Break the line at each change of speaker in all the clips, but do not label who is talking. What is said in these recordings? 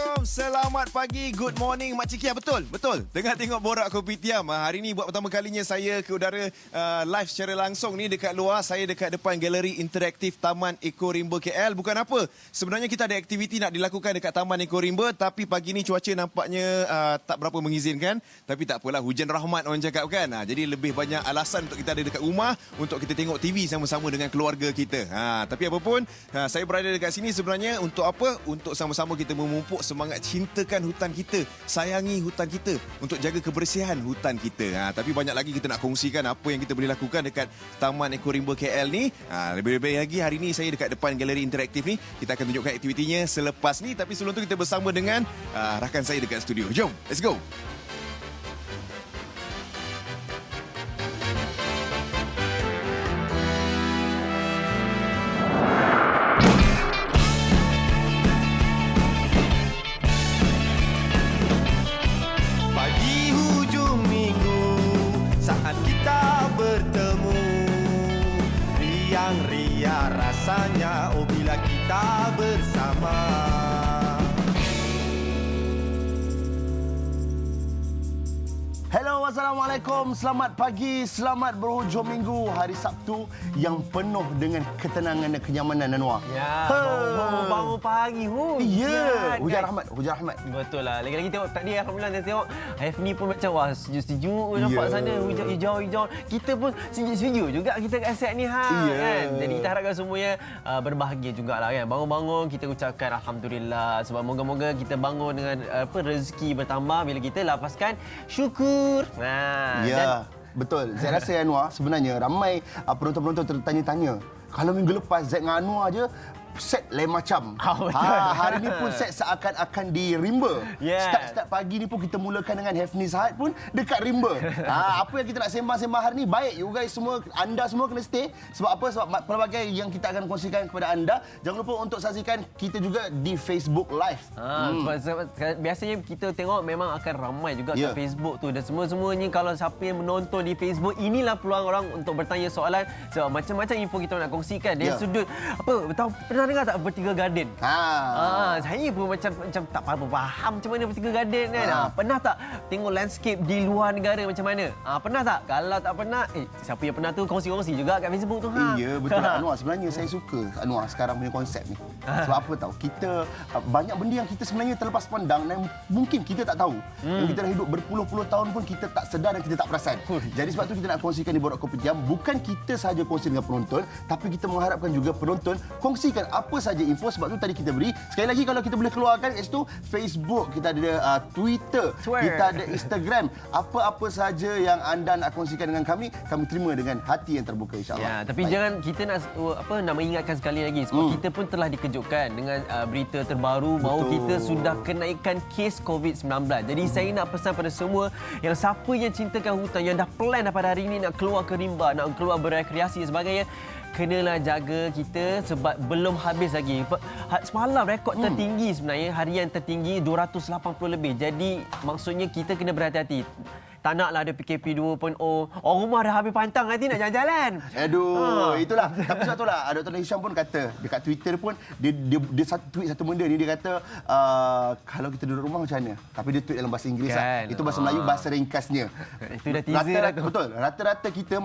Assalamualaikum. Selamat pagi. Good morning Mak Ciki. Betul? Betul. Tengah tengok Borak Kopitiam. Hari ni buat pertama kalinya saya ke udara live secara langsung ni dekat luar. Saya dekat depan Galeri Interaktif Taman Eko Rimba KL. Bukan apa. Sebenarnya kita ada aktiviti nak dilakukan dekat Taman Eko Rimba. Tapi pagi ni cuaca nampaknya tak berapa mengizinkan. Tapi tak apalah. Hujan rahmat orang cakap kan. Jadi lebih banyak alasan untuk kita ada dekat rumah. Untuk kita tengok TV sama-sama dengan keluarga kita. Tapi apapun, saya berada dekat sini sebenarnya untuk apa? Untuk sama-sama kita memupuk semangat cintakan hutan kita, sayangi hutan kita, untuk jaga kebersihan hutan kita. Tapi banyak lagi kita nak kongsikan apa yang kita boleh lakukan dekat Taman Eko Rimba KL ni. Lebih-lebih lagi hari ni saya dekat depan Galeri Interaktif ni. Kita akan tunjukkan aktivitinya selepas ni. Tapi sebelum tu kita bersama dengan rakan saya dekat studio. Jom, let's go.
Ria rasanya bila kita bersama. Hello, Assalamualaikum. Selamat pagi, selamat berhujung minggu. Hari Sabtu yang penuh dengan ketenangan dan kenyamanan, Anwar.
Ya, bangun pagi.
Ya, hujan rahmat, hujan rahmat.
Betul lah. Lagi-lagi tengok tadi, alhamdulillah, saya tengok Hafni pun macam wah sejuk-sejuk nampak sana, hujan hijau-hijau. Kita pun sejuk-sejuk juga kita kat set ni kan. Jadi kita harapkan semuanya berbahagia jugalah kan. Bangun-bangun kita ucapkan alhamdulillah, sebab moga-moga kita bangun dengan rezeki bertambah bila kita lapaskan syukur.
Ya, betul. Saya rasa Anwar, sebenarnya ramai penonton-penonton tertanya-tanya. Kalau minggu lepas Zaid dengan Anwar je set lain macam. Hari ni pun set seakan-akan di Rimba. Start pagi ni pun kita mulakan dengan Hafni Saad pun dekat Rimba. Apa yang kita nak sembang-sembang hari ni, baik you guys semua, anda semua kena stay. Sebab apa? Sebab pelbagai yang kita akan kongsikan kepada anda. Jangan lupa untuk saksikan kita juga di Facebook Live.
Biasanya kita tengok memang akan ramai juga kat Facebook tu. Dan semua-semuanya kalau siapa yang menonton di Facebook, inilah peluang orang untuk bertanya soalan. Sebab macam-macam info kita nak kongsikan. Dari sudut, pernah dengar tak Vertical Garden? Saya pun macam tak faham macam mana Vertical Garden kan. Pernah tak tengok landscape di luar negara macam mana? Pernah tak? Kalau tak pernah, siapa yang pernah tu kongsi-kongsi juga kat Facebook tu.
Ya, betul Anwar. Sebenarnya saya suka Anwar sekarang punya konsep ni. Sebab apa tahu? Kita banyak benda yang kita sebenarnya terlepas pandang dan mungkin kita tak tahu. Yang kita dah hidup berpuluh-puluh tahun pun kita tak sedar dan kita tak perasan. Jadi sebab tu kita nak kongsikan di Borak Kopitiam. Bukan kita sahaja kongsi dengan penonton, tapi kita mengharapkan juga penonton kongsikan apa saja info. Sebab tu tadi kita beri, sekali lagi kalau kita boleh keluarkan kat situ, Facebook, kita ada Twitter, kita ada Instagram. Apa-apa saja yang anda nak kongsikan dengan kami terima dengan hati yang terbuka, insya-Allah.
Ya, tapi jangan, kita nak mengingatkan sekali lagi, sebab kita pun telah dikejutkan dengan berita terbaru bahawa kita sudah kenaikan kes COVID-19. Jadi saya nak pesan pada semua yang siapa yang cintakan hutan, yang dah plan pada hari ini nak keluar ke rimba, nak keluar berekreasi dan sebagainya, kenalah jaga kita sebab belum habis lagi. Semalam rekod tertinggi sebenarnya, harian tertinggi 280 lebih. Jadi maksudnya kita kena berhati-hati. Tak naklah ada PKP 2.0. Orang rumah dah habis pantang, nanti nak jalan-jalan.
Itulah. Tapi sebab itulah Dr. Hisham pun kata dekat Twitter pun dia tweet satu benda ni. Dia kata kalau kita duduk rumah macam mana? Tapi dia tweet dalam bahasa Inggeris kan? Itu bahasa Melayu, bahasa ringkasnya.
Itu dah teaser dah tu.
Betul. Rata-rata kita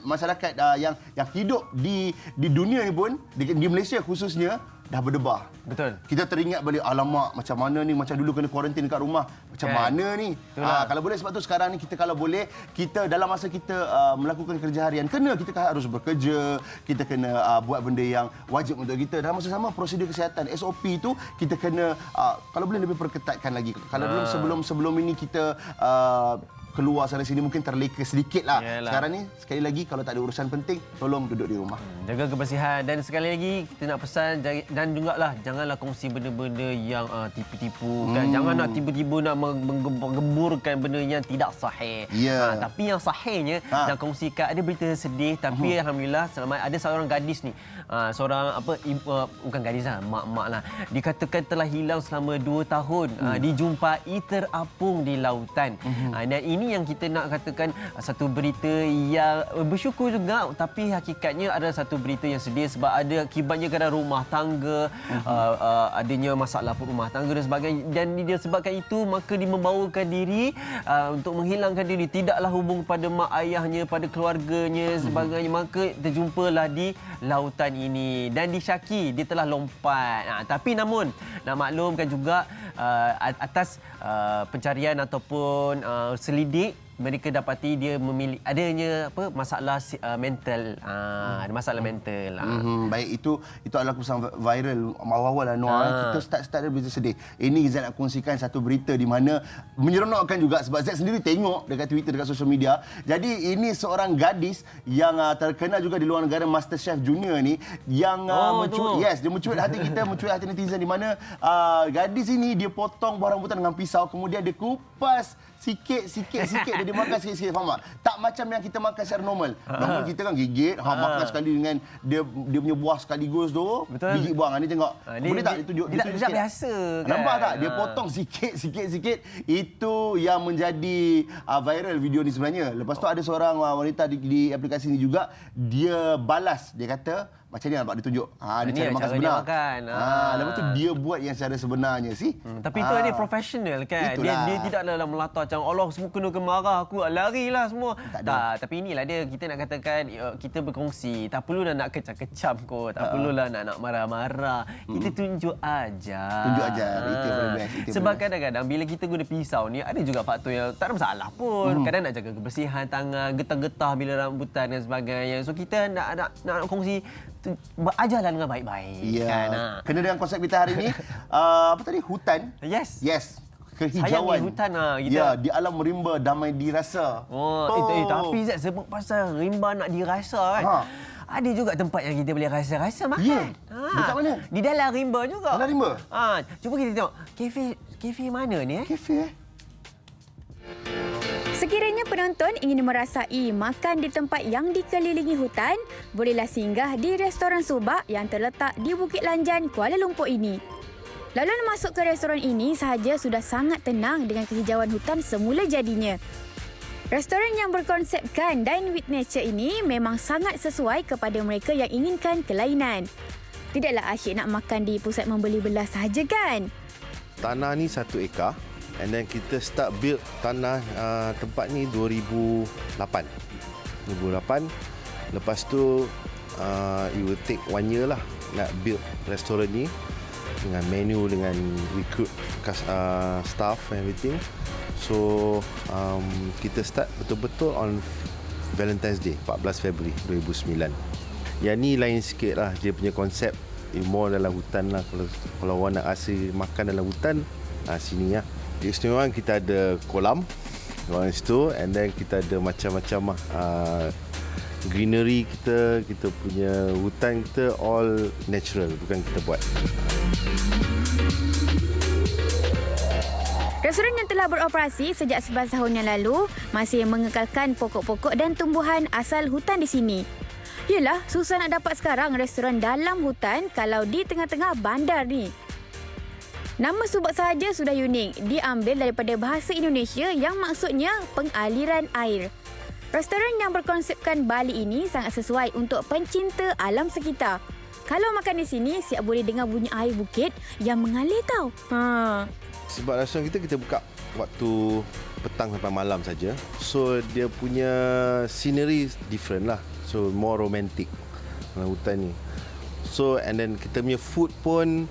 masyarakat yang hidup di dunia ni pun di Malaysia khususnya dah berdebar.
Betul.
Kita teringat balik, alamak macam mana ni, macam dulu kena kuarantin dekat rumah. Macam mana ni? Kalau boleh, sebab tu sekarang ni kita kalau boleh, kita dalam masa kita melakukan kerja harian, kita harus bekerja, kita kena buat benda yang wajib untuk kita. Dalam masa sama, prosedur kesihatan, SOP tu kita kena kalau boleh lebih perketatkan lagi. Kalau dulu sebelum ini kita keluar sana sini mungkin terleka sedikit lah. Sekarang ni sekali lagi kalau tak ada urusan penting, tolong duduk di rumah.
Jaga kebersihan, dan sekali lagi kita nak pesan, dan jugalah janganlah kongsi benda-benda yang tipu-tipu kan. Jangan nak tiba-tiba nak menggemburkan benda yang tidak sahih. Tapi yang sahihnya nak kongsikan, ada berita sedih tapi alhamdulillah selamat. Ada seorang gadis ni, seorang bukan gadis lah, mak-mak lah, dikatakan telah hilang selama 2 tahun. Dijumpai terapung di lautan. Dan ini ini yang kita nak katakan satu berita yang bersyukur juga, tapi hakikatnya adalah satu berita yang sedih sebab ada akibatnya kepada rumah tangga, adanya masalah rumah tangga dan sebagainya. Dan disebabkan itu maka dia membawakan diri untuk menghilangkan diri, tidaklah hubung pada mak ayahnya, pada keluarganya sebagainya. Maka terjumpalah di lautan ini dan disyaki dia telah lompat. Tapi namun nak maklumkan juga atas pencarian ataupun selidik, mereka dapati dia adanya masalah mental, ada masalah mental.
Baik, itu adalah keputusan viral awal-awal lah Noah. Kita start dari berita sedih. Ini Zaid nak kongsikan satu berita di mana menyeronokkan juga sebab Zaid sendiri tengok dekat Twitter, dekat sosial media. Jadi ini seorang gadis yang terkenal juga di luar negara, MasterChef Junior ni, yang dia mencuit hati kita, mencuit hati netizen, di mana gadis ini dia potong buah rambutan dengan pisau, kemudian dia kupas sikit dan dia makan sikit-sikit, faham tak? Tak macam yang kita makan secara normal. Normal kita kan gigit, makan sekali dengan dia punya buah sekaligus tu.
Betul.
Biji buang. Ni tengok. Boleh tak ditunjuk?
Dia tak biasa kan.
Nampak tak? Dia potong sikit. Itu yang menjadi viral video ni sebenarnya. Lepas tu ada seorang wanita di aplikasi ni juga, dia balas. Dia kata, macam ni nampak dia tunjuk. Dia cara makan sebenar. Lepas tu dia buat yang secara sebenarnya sih.
Tapi itu dia profesional kan. Dia tidak dalam melata macam Allah semua kena marah aku larilah semua. Tak, tapi inilah dia, kita nak katakan kita berkongsi, tak perlulah nak kecam-kecam kot, tak perlulah nak marah-marah. Kita tunjuk aja.
Itu paling best.
Sebab kadang-kadang bila kita guna pisau ni ada juga faktor yang tak ada masalah pun. Kadang nak jaga kebersihan tangan, getah-getah bila rambutan dan sebagainya. So kita nak kongsi, ajarlah dengan baik-baik.
Ya.
Kan?
Kena dengan konsep kita hari ni. Apa tadi? Hutan.
Yes.
Kehijauan.
Sayangi hutan kita.
Ya, di alam rimba damai dirasa.
Tapi Zat sebut pasal rimba nak dirasa kan. Ada juga tempat yang kita boleh rasa-rasa makan.
Ya. Dekat mana?
Di dalam rimba juga.
Dalam rimba?
Cuba kita tengok. Kafe mana ni?
Kafe
Sekiranya penonton ingin merasai makan di tempat yang dikelilingi hutan, bolehlah singgah di restoran Subak yang terletak di Bukit Lanjan, Kuala Lumpur ini. Lalu masuk ke restoran ini sahaja sudah sangat tenang dengan kehijauan hutan semula jadinya. Restoran yang berkonsepkan Dine with Nature ini memang sangat sesuai kepada mereka yang inginkan kelainan. Tidaklah asyik nak makan di pusat membeli belah sahaja kan?
Tanah ni 1 ekar. And then kita start build tanah tempat ni 2008. Lepas tu it will take 1 year lah nak build restoran ni dengan menu, dengan recruit staff and everything. So kita start betul-betul on Valentine's Day 14 Februari 2009. Yang ni lain sikit lah dia punya konsep, more dalam hutan lah. Kalau orang nak rasa makan dalam hutan, sini lah. Keistimewaan kita ada kolam kat situ, and then kita ada macam-macam greenery kita punya hutan kita all natural, bukan kita buat.
Restoran yang telah beroperasi sejak 11 tahun yang lalu masih mengekalkan pokok-pokok dan tumbuhan asal hutan di sini. Yelah, susah nak dapat sekarang restoran dalam hutan kalau di tengah-tengah bandar ni. Nama Subak sahaja sudah unik, diambil daripada bahasa Indonesia yang maksudnya pengaliran air. Restoran yang berkonsepkan Bali ini sangat sesuai untuk pencinta alam sekitar. Kalau makan di sini, siap boleh dengar bunyi air bukit yang mengalir tau.
Sebab restoran kita buka waktu petang sampai malam saja. So dia punya scenery different lah. So more romantic dalam hutan ni. So and then kita punya food pun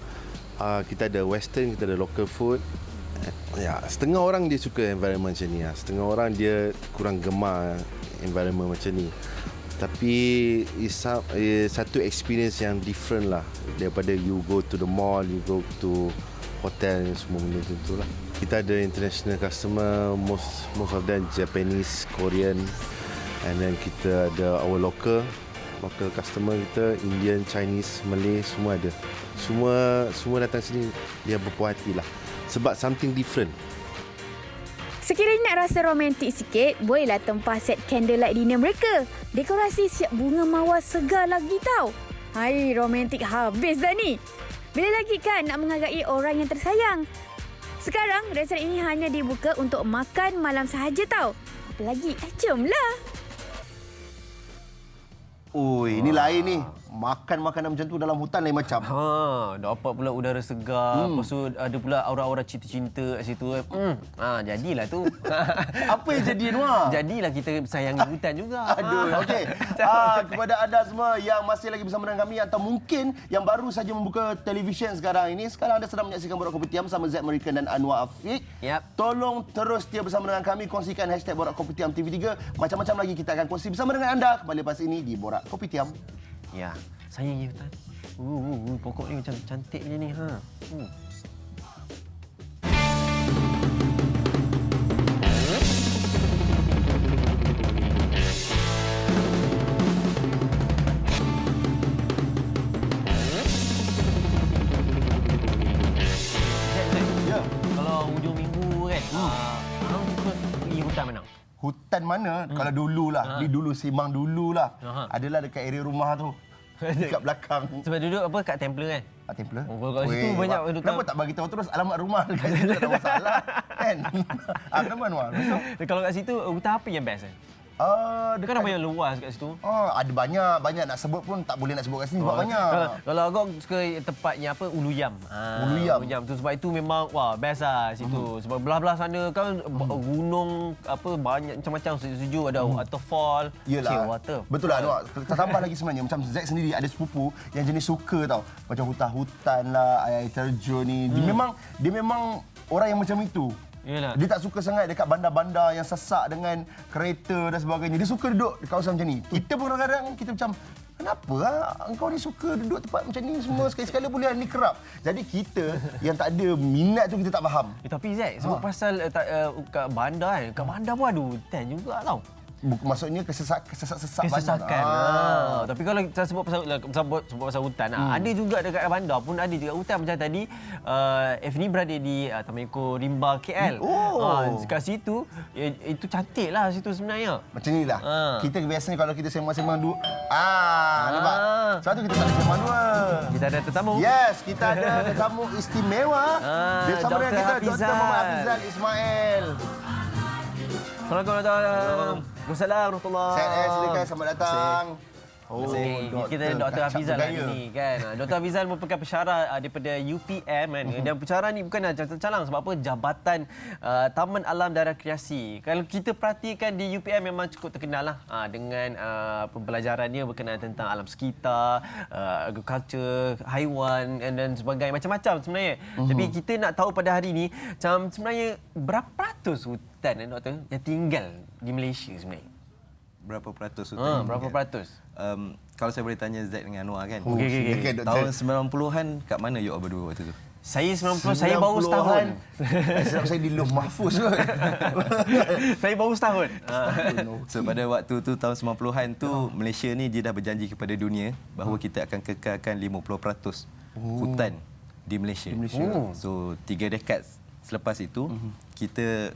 kita ada western, kita ada local food. Ya, setengah orang dia suka environment macam ni lah. Setengah orang dia kurang gemar environment macam ni. Tapi satu experience yang different lah daripada you go to the mall, you go to hotel, semua benda tu lah. Kita ada international customer, most of them Japanese, Korean, and then kita ada our local customer kita, Indian, Chinese, Malay, semua ada. Semua datang sini dia berpuas hati lah. Sebab something different.
Sekiranya nak rasa romantik sikit, bolehlah tempah set candlelight dinner mereka. Dekorasi siap bunga mawar segar lagi tau. Hai, romantik habis dah ni. Bila lagi kan nak menghargai orang yang tersayang? Sekarang, restoran ini hanya dibuka untuk makan malam sahaja tau. Apa lagi? Jomlah.
Oi, ini lain ni. Makan makanan macam tu dalam hutan lain macam.
Dapat pula udara segar. Lepas tu ada pula aura-aura cinta-cinta kat situ. Jadilah tu.
Apa yang jadi Anwar?
Jadilah kita sayangi hutan juga.
Aduh, okey. Kepada anda semua yang masih lagi bersama dengan kami atau mungkin yang baru saja membuka televisyen sekarang ini, sekarang anda sedang menyaksikan Borak Kopitiam bersama Zack Merican dan Anwar Afiq.
Yap.
Tolong terus setia bersama dengan kami, kongsikan hashtag Borak Kopitiam TV3. Macam-macam lagi kita akan kongsi bersama dengan anda kembali lepas ini di Borak Kopitiam.
Ya, sayangi hutan. Pokok ni macam cantik je ni.
Ya.
Kalau hujung minggu kan, abang suka pergi hutan mana?
Hutan mana? Kalau dululah, di dulu Simang dululah. Adalah dekat area rumah tu. Dekat belakang.
Sebab duduk apa kat Templar kan?
Templar.
Oh, kalau kat situ banyak
Wak,
hutan.
kenapa tak bagi tahu terus alamat rumah dekat situ, tak ada masalah. Kan? Kenapa Anwar? Besok?
Kalau kat situ hutan apa yang best kan? Dia kan banyak luas kat situ.
Ada banyak nak sebut pun tak boleh nak sebut kat sini sebab banyak.
Kalau Agong suka tempatnya apa Uluyam.
Uluyam.
Tu sebab itu memang wah best lah situ. Sebab belah-belah sana kan gunung apa banyak macam-macam sejuk-sejuk ada waterfall,
Yelah.
water.
Betul lah Anwar. Kita tambah lagi sebenarnya macam Zack sendiri ada sepupu yang jenis suka tau. Macam hutan-hutan lah, air terjun ni. Dia memang orang yang macam itu.
Yalah.
Dia tak suka sangat dekat bandar-bandar yang sesak dengan kereta dan sebagainya. Dia suka duduk di kawasan macam ni. Kita pun kadang-kadang kita macam, kenapa engkau ni suka duduk tempat macam ni semua sekali-sekala boleh ni kerap. Jadi kita yang tak ada minat tu kita tak faham.
Tapi Zack sebab pasal kat bandar kan. Kat bandar pun ada hutan juga tau.
Maksudnya kesesak-sesak
Kesesakan. Tapi kalau kita sebut pasal hutan, ada juga dekat bandar pun ada juga hutan macam tadi. F ni berada di Taman Eko Rimba KL. Kat situ itu cantik lah situ sebenarnya.
Macam ni lah. Kita biasanya kalau kita sembang-sembang dua. Nampak? Sebab tu kita tak boleh sembang dua.
Kita ada tetamu.
Yes, kita ada tetamu istimewa. Bersama dengan kita, Dr.
Hafizal.
Muhammad Hafizal Ismail.
Assalamualaikum warahmatullahi.
Silakan, selamat datang.
Kita ada Dr. Hafizal hari ni kan. Dr. Hafizal merupakan pensyarah daripada UPM kan. Dan pensyarah ni bukan calang-calang sebab apa Jabatan Taman Alam dan Rekreasi. Kalau kita perhatikan di UPM memang cukup terkenal lah dengan pembelajarannya berkenaan tentang alam sekitar, agriculture, haiwan dan sebagainya macam-macam sebenarnya. Tapi kita nak tahu pada hari ni macam sebenarnya berapa peratus hutan doktor yang tinggal di Malaysia sebenarnya?
Berapa peratus hutan?
Berapa peratus?
Kalau saya boleh tanya Zack dengan Anwar kan.
Okey, Dr.
Tahun 90-an kat mana you all berdua waktu tu?
Saya 90, saya baru setahun.
Saya di Loh Mahfuz kot.
Saya baru setahun.
So pada waktu tu tahun 90-an tu Malaysia ni dia dah berjanji kepada dunia bahawa kita akan kekalkan 50% hutan di Malaysia. So 3 dekad selepas itu kita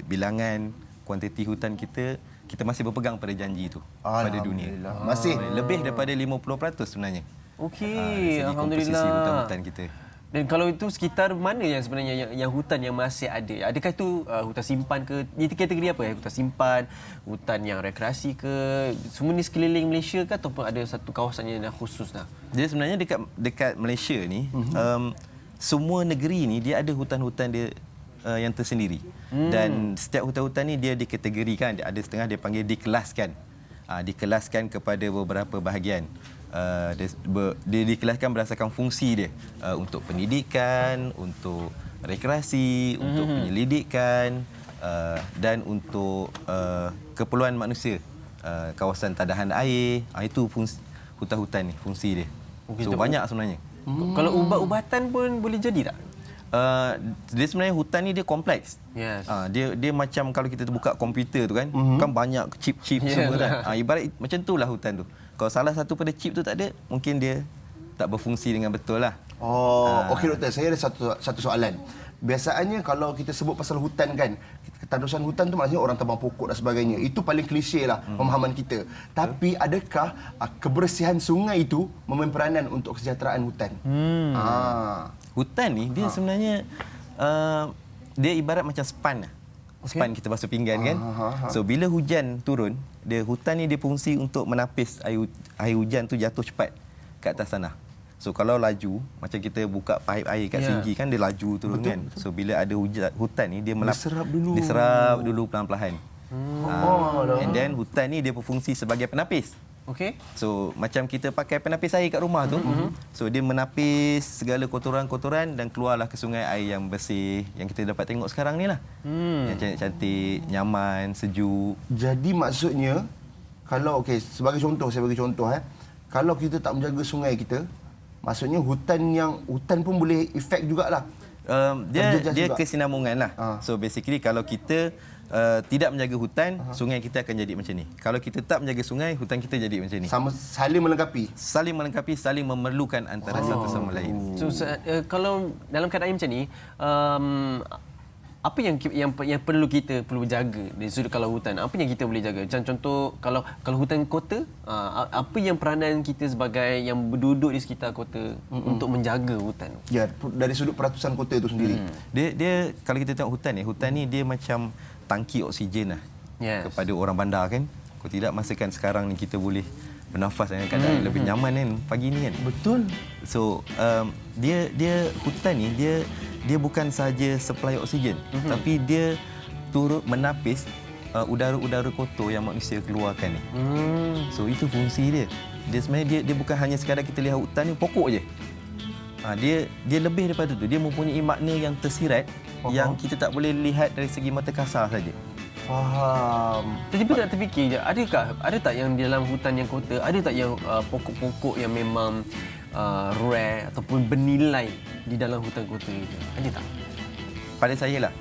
bilangan kuantiti hutan kita masih berpegang pada janji itu pada dunia.
Masih
Lebih daripada 50% sebenarnya.
Okey,
Segi komposisi
alhamdulillah.
hutan-hutan kita.
Dan kalau itu sekitar mana yang sebenarnya yang hutan yang masih ada? Adakah itu hutan simpan ke? Ini kategori apa ya? Hutan simpan, hutan yang rekreasi ke? Semua ni sekeliling Malaysia ke ataupun ada satu kawasan yang khusus lah?
Jadi sebenarnya dekat Malaysia ni semua negeri ni dia ada hutan-hutan dia yang tersendiri. Dan setiap hutan-hutan ni dia dikategorikan, ada setengah dia panggil dikelaskan. Dikelaskan kepada beberapa bahagian. Dia dikelaskan berdasarkan fungsi dia untuk pendidikan, untuk rekreasi, untuk penyelidikan dan untuk keperluan manusia. Kawasan tadahan air, itu fungsi hutan-hutan ni, fungsi dia. So banyak sebenarnya.
Kalau ubat-ubatan pun boleh jadi tak?
Dia sebenarnya hutan ni dia kompleks.
Yes.
Dia macam kalau kita buka komputer tu kan, kan banyak chip-chip semua kan. Ibarat macam itulah hutan tu. Kalau salah satu pada chip tu tak ada, mungkin dia tak berfungsi dengan betul lah.
Okey doktor, saya ada satu soalan. Biasanya kalau kita sebut pasal hutan kan, ketandusan hutan tu maksudnya orang tebang pokok dan sebagainya. Itu paling klise lah pemahaman kita. Tapi adakah kebersihan sungai itu memain peranan untuk kesejahteraan hutan?
Hutan ni dia sebenarnya dia ibarat macam span lah. Span kita basuh pinggan kan. So bila hujan turun, hutan ni dia fungsi untuk menapis air hujan tu jatuh cepat ke atas tanah. So kalau laju, macam kita buka paip air kat sini kan, dia laju turun kan. So bila ada hutan ni dia serap dulu pelan-pelan. And then hutan ni dia berfungsi sebagai penapis.
Okey.
So macam kita pakai penapis air kat rumah tu. So dia menapis segala kotoran-kotoran dan keluarlah ke sungai air yang bersih yang kita dapat tengok sekarang ni lah. Yang cantik-cantik, nyaman, sejuk.
Jadi maksudnya kalau sebagai contoh, saya bagi contoh kalau kita tak menjaga sungai kita, maksudnya hutan pun boleh efek jugalah.
Dia
juga.
kesinambungan lah. So basically kalau kita tidak menjaga hutan, sungai kita akan jadi macam ni. Kalau kita tak menjaga sungai, hutan kita jadi macam ni.
Sama, saling melengkapi.
Saling melengkapi, saling memerlukan antara satu sama lain.
So kalau dalam keadaan macam ni, apa yang perlu kita jaga dari sudut kalau hutan? Apa yang kita boleh jaga? Macam contoh kalau hutan kota, apa yang peranan kita sebagai yang berduduk di sekitar kota untuk menjaga hutan?
Ya, dari sudut peratusan kota itu sendiri.
Dia kalau kita tengok hutan ni dia macam tangki oksigen lah kepada orang bandar kan. Kalau tidak masakan sekarang ni kita boleh bernafas dengan keadaan lebih nyaman kan pagi ni kan.
Betul.
So dia hutan ni dia bukan sahaja supply oksigen, tapi dia turut menapis udara-udara kotor yang manusia keluarkan ni. So itu fungsi dia. Dia sebenarnya dia bukan hanya sekadar kita lihat hutan ni pokok je. Dia lebih daripada tu. Dia mempunyai makna yang tersirat yang kita tak boleh lihat dari segi mata kasar saja.
Faham.
Tiba-tiba nak terfikir je, ada tak yang di dalam hutan yang kota, ada tak yang pokok-pokok yang memang rare ataupun bernilai di dalam hutan kota itu? Ada tak?
Pada saya lah,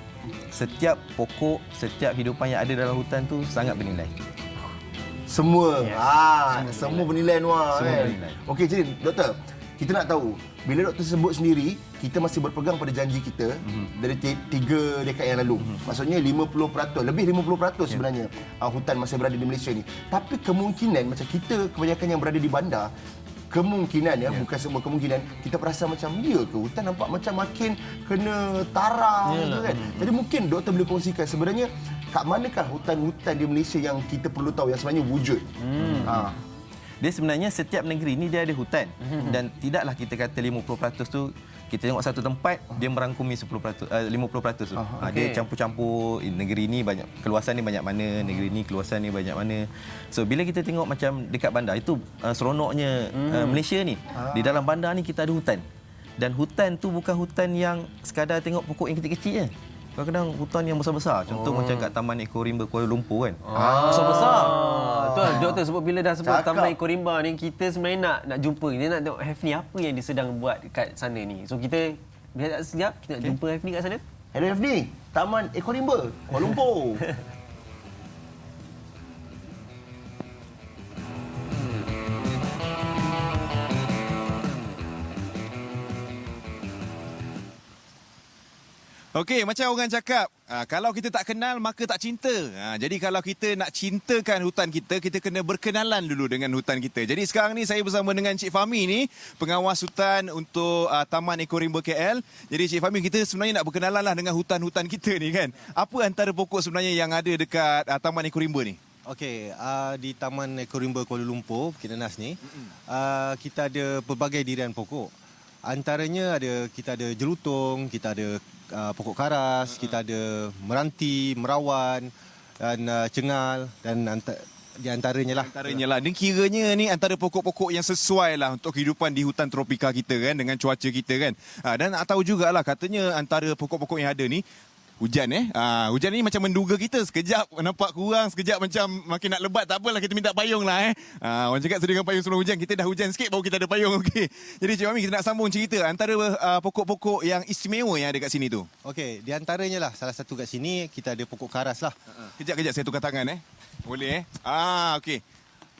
setiap pokok, setiap hidupan yang ada dalam hutan tu sangat bernilai.
Semua. Semua bernilai Noah.
Semua bernilai.
Okey, jadi doktor, kita nak tahu, bila doktor sebut sendiri, kita masih berpegang pada janji kita dari 3 dekad yang lalu. Maksudnya 50%, lebih 50% sebenarnya hutan masih berada di Malaysia ni. Tapi kemungkinan macam kita kebanyakan yang berada di bandar, kemungkinan bukan semua kemungkinan, kita perasan macam ke hutan nampak macam makin kena tarang gitu kan. Jadi mungkin doktor boleh kongsikan sebenarnya kat manakah hutan-hutan di Malaysia yang kita perlu tahu yang sebenarnya wujud.
Dia sebenarnya setiap negeri ni dia ada hutan dan tidaklah kita kata 50% tu kita tengok satu tempat dia merangkumi 50% tu. Dia campur-campur, negeri ni banyak keluasan ni banyak mana, negeri ni keluasan ni banyak mana. So bila kita tengok macam dekat bandar itu seronoknya Malaysia ni. Di dalam bandar ni kita ada hutan. Dan hutan tu bukan hutan yang sekadar tengok pokok yang kecil-kecil je. Kadang-kadang hutan yang besar-besar. Contoh macam kat Taman Ekorimba Kuala Lumpur kan.
Besar-besar. Tu doktor sebut bila dah sebut Taman Ekorimba ni, kita sebenarnya nak jumpa. Dia nak tengok Hafni apa yang dia sedang buat kat sana ni. So kita bila sekejap kita nak jumpa Hafni kat sana.
Hello Hafni, Taman Ekorimba Kuala Lumpur.
Okey, macam orang cakap, kalau kita tak kenal, maka tak cinta. Jadi kalau kita nak cintakan hutan kita, kita kena berkenalan dulu dengan hutan kita. Jadi sekarang ni saya bersama dengan Cik Fahmi ni, pengawas hutan untuk Taman Ekorimba KL. Jadi Cik Fahmi, kita sebenarnya nak berkenalan lah dengan hutan-hutan kita ni kan. Apa antara pokok sebenarnya yang ada dekat Taman Ekorimba ni?
Okey, di Taman Ekorimba Kuala Lumpur, Bukit Nanas ni, kita ada pelbagai dirian pokok. Antaranya kita ada jelutung, kita ada pokok karas, kita ada meranti, merawan dan cengal dan di antaranya lah.
Antaranya lah. Dan kiranya ni antara pokok-pokok yang sesuai lah untuk kehidupan di hutan tropika kita kan, dengan cuaca kita kan. Dan nak tahu jugalah katanya antara pokok-pokok yang ada ni, hujan hujan ni macam menduga kita. Sekejap nampak kurang, sekejap macam makin nak lebat. Tak apalah, kita minta payung lah Orang cakap sediakan payung sebelum hujan. Kita dah hujan sikit baru kita ada payung. Okey. Jadi Cik Fahmi, kita nak sambung cerita antara pokok-pokok yang istimewa yang ada kat sini tu.
Okey, di antaranya lah salah satu kat sini kita ada pokok karas lah.
Kejap saya tukar tangan Boleh okey.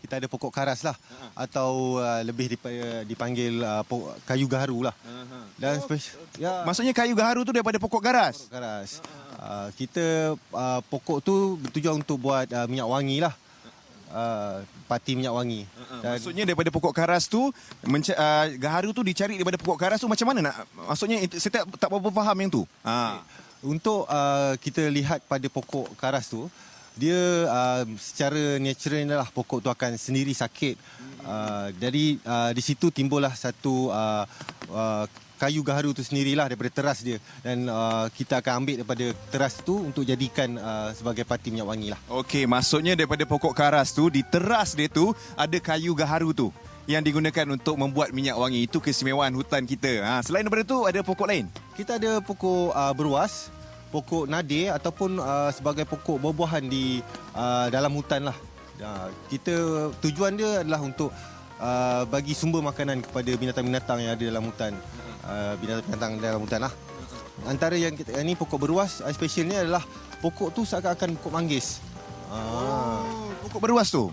Kita ada pokok karas lah atau lebih dipanggil kayu gaharu lah. Dan
maksudnya kayu gaharu tu daripada pokok garas.
Pokok garas. Kita pokok tu bertujuan untuk buat minyak wangi lah. Pati minyak wangi.
Dan maksudnya daripada pokok karas tu gaharu tu dicari daripada pokok karas tu macam mana nak? Maksudnya saya tak berapa faham yang tu.
Untuk kita lihat pada pokok karas tu, dia secara natural lah pokok tu akan sendiri sakit. Dari di situ timbullah satu kayu gaharu tu sendirilah daripada teras dia, dan kita akan ambil daripada teras tu untuk jadikan sebagai parti minyak wangi lah.
Okey, maksudnya daripada pokok karas tu, di teras dia tu ada kayu gaharu tu yang digunakan untuk membuat minyak wangi. Itu keistimewaan hutan kita. Selain daripada tu ada pokok lain?
Kita ada pokok beruas, pokok nadir ataupun sebagai pokok buah-buahan di dalam hutan lah. Kita tujuan dia adalah untuk bagi sumber makanan kepada binatang-binatang yang ada dalam hutan. Binatang-binatang dalam hutan lah. Antara yang kita ni pokok beruas, special ni adalah pokok tu seakan-akan pokok manggis.
Pokok beruas tu?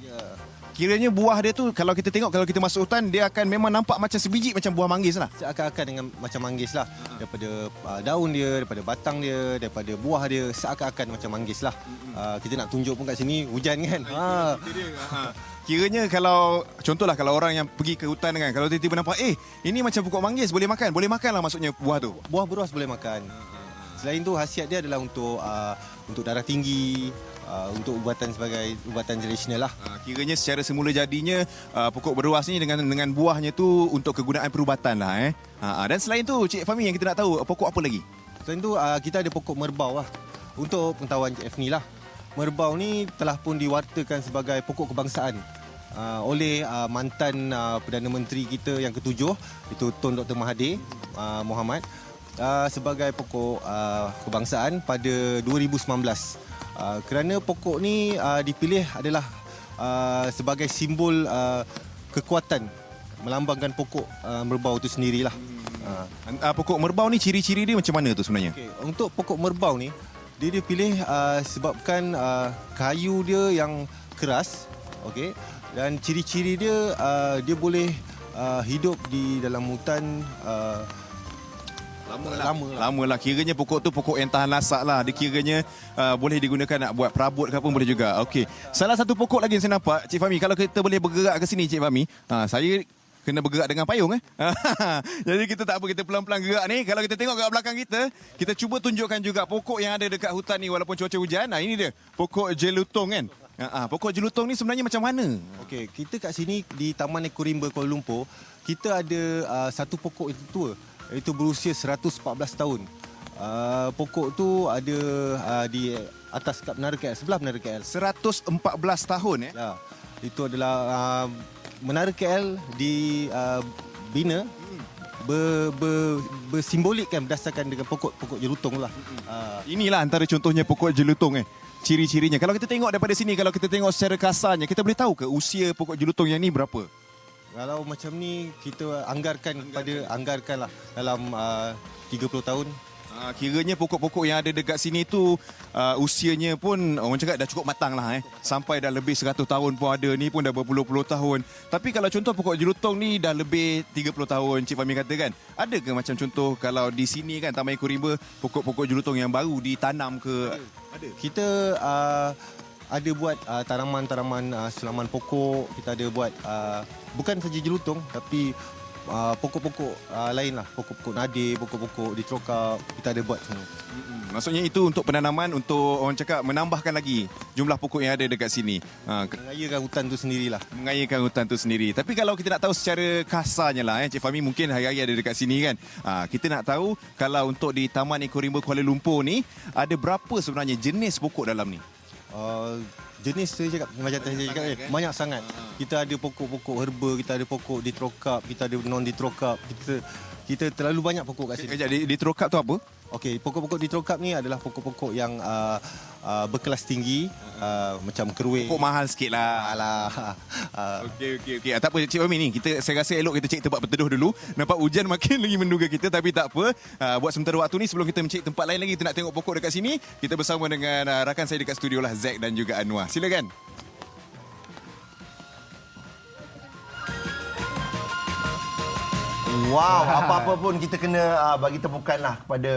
Kiranya buah dia tu kalau kita tengok, kalau kita masuk hutan, dia akan memang nampak macam sebiji macam buah manggis lah.
Seakan-akan dengan macam manggis lah. Daripada daun dia, daripada batang dia, daripada buah dia, seakan-akan macam manggis lah. Kita nak tunjuk pun kat sini hujan kan.
Kiranya kalau, contohlah kalau orang yang pergi ke hutan kan, kalau tiba-tiba nampak, ini macam pokok manggis, boleh makan. Boleh makan lah maksudnya buah tu.
Buah beruas boleh makan. Selain tu khasiat dia adalah untuk darah tinggi, untuk ubatan sebagai ubatan tradisional lah.
Kiranya secara semula jadinya pokok beruas ni dengan buahnya tu untuk kegunaan perubatan lah. Dan selain tu Cik Fahmi, yang kita nak tahu pokok apa lagi?
Selain tu kita ada pokok merbau lah. Untuk pengetahuan Cik F ni lah, merbau ni telah pun diwartakan sebagai pokok kebangsaan oleh mantan Perdana Menteri kita yang ketujuh, itu Tun Dr. Mahathir Mohamad, sebagai pokok kebangsaan pada 2019. Kerana pokok ni dipilih adalah sebagai simbol kekuatan, melambangkan pokok merbau itu sendirilah.
Pokok merbau ni ciri-ciri dia macam mana tu sebenarnya?
Okay. Untuk pokok merbau ni, dia dipilih sebabkan kayu dia yang keras, okey, dan ciri-ciri dia dia boleh hidup di dalam hutan
Lama lah. Kiranya pokok tu pokok yang tahan lasak lah. Dia kiranya boleh digunakan nak buat perabot ke apa boleh juga. Okey. Salah satu pokok lagi yang saya nampak, Cik Fahmi, kalau kita boleh bergerak ke sini Cik Fahmi, saya kena bergerak dengan payung Jadi kita tak apa, kita pelan-pelan gerak ni. Kalau kita tengok kat belakang kita, kita cuba tunjukkan juga pokok yang ada dekat hutan ni walaupun cuaca hujan. Ini dia, pokok jelutong kan. Pokok jelutong ni sebenarnya macam mana?
Okey, kita kat sini di Taman Ekorimba Kuala Lumpur, kita ada satu pokok itu tua, iaitu berusia 114 tahun. Pokok tu ada di atas kat Menara KL, sebelah Menara KL.
114 tahun
Ya. Itu adalah Menara KL dibina bersimbolikkan berdasarkan dengan pokok jelutong lah.
Inilah antara contohnya pokok jelutong ciri-cirinya. Kalau kita tengok daripada sini, kalau kita tengok secara kasarnya, kita boleh tahu ke usia pokok jelutong yang ni berapa?
Kalau macam ni kita anggarkanlah dalam 30 tahun.
Kiranya pokok-pokok yang ada dekat sini tu usianya pun orang cakap dah cukup matang lah. Sampai dah lebih 100 tahun pun ada, ni pun dah berpuluh-puluh tahun. Tapi kalau contoh pokok jelutong ni dah lebih 30 tahun, Cik Fahmi kata kan. Ada ke macam contoh kalau di sini kan Taman Ekorimba, pokok-pokok jelutong yang baru ditanam ke?
Ada. Kita ada buat tanaman-tanaman sulaman pokok. Kita ada buat bukan saja jelutong tapi pokok-pokok lain lah, pokok-pokok nadir, pokok-pokok ditrokap, kita ada buat semua.
Maksudnya itu untuk penanaman, untuk orang cakap menambahkan lagi jumlah pokok yang ada dekat sini.
Mengayakan hutan tu sendirilah.
Mengayakan hutan tu sendiri. Tapi kalau kita nak tahu secara kasarnya lah, Cik Fahmi mungkin hari-hari ada dekat sini kan. Kita nak tahu kalau untuk di Taman Ekorimba Kuala Lumpur ni, ada berapa sebenarnya jenis pokok dalam ni?
Jenis saya cakap, macam tadi saya cakap, banyak sangat. Kita ada pokok-pokok herba, kita ada pokok ditrokap, kita ada non ditrokap. Kita terlalu banyak pokok kat sini.
Ditrokap tu apa?
Okey, pokok-pokok ditrokap ni adalah pokok-pokok yang berkelas tinggi, macam keruing.
Pokok mahal sikit lah. Okey. Tak apa Cik Fahmi ni, saya rasa elok kita cek tempat berteduh dulu. Nampak hujan makin lagi menduga kita, tapi tak apa. Buat sementara waktu ni, sebelum kita mencari tempat lain lagi, kita nak tengok pokok dekat sini, kita bersama dengan rakan saya dekat studio lah, Zack dan juga Anwar. Silakan.
Wow, apa-apa pun kita kena bagi tepukan lah kepada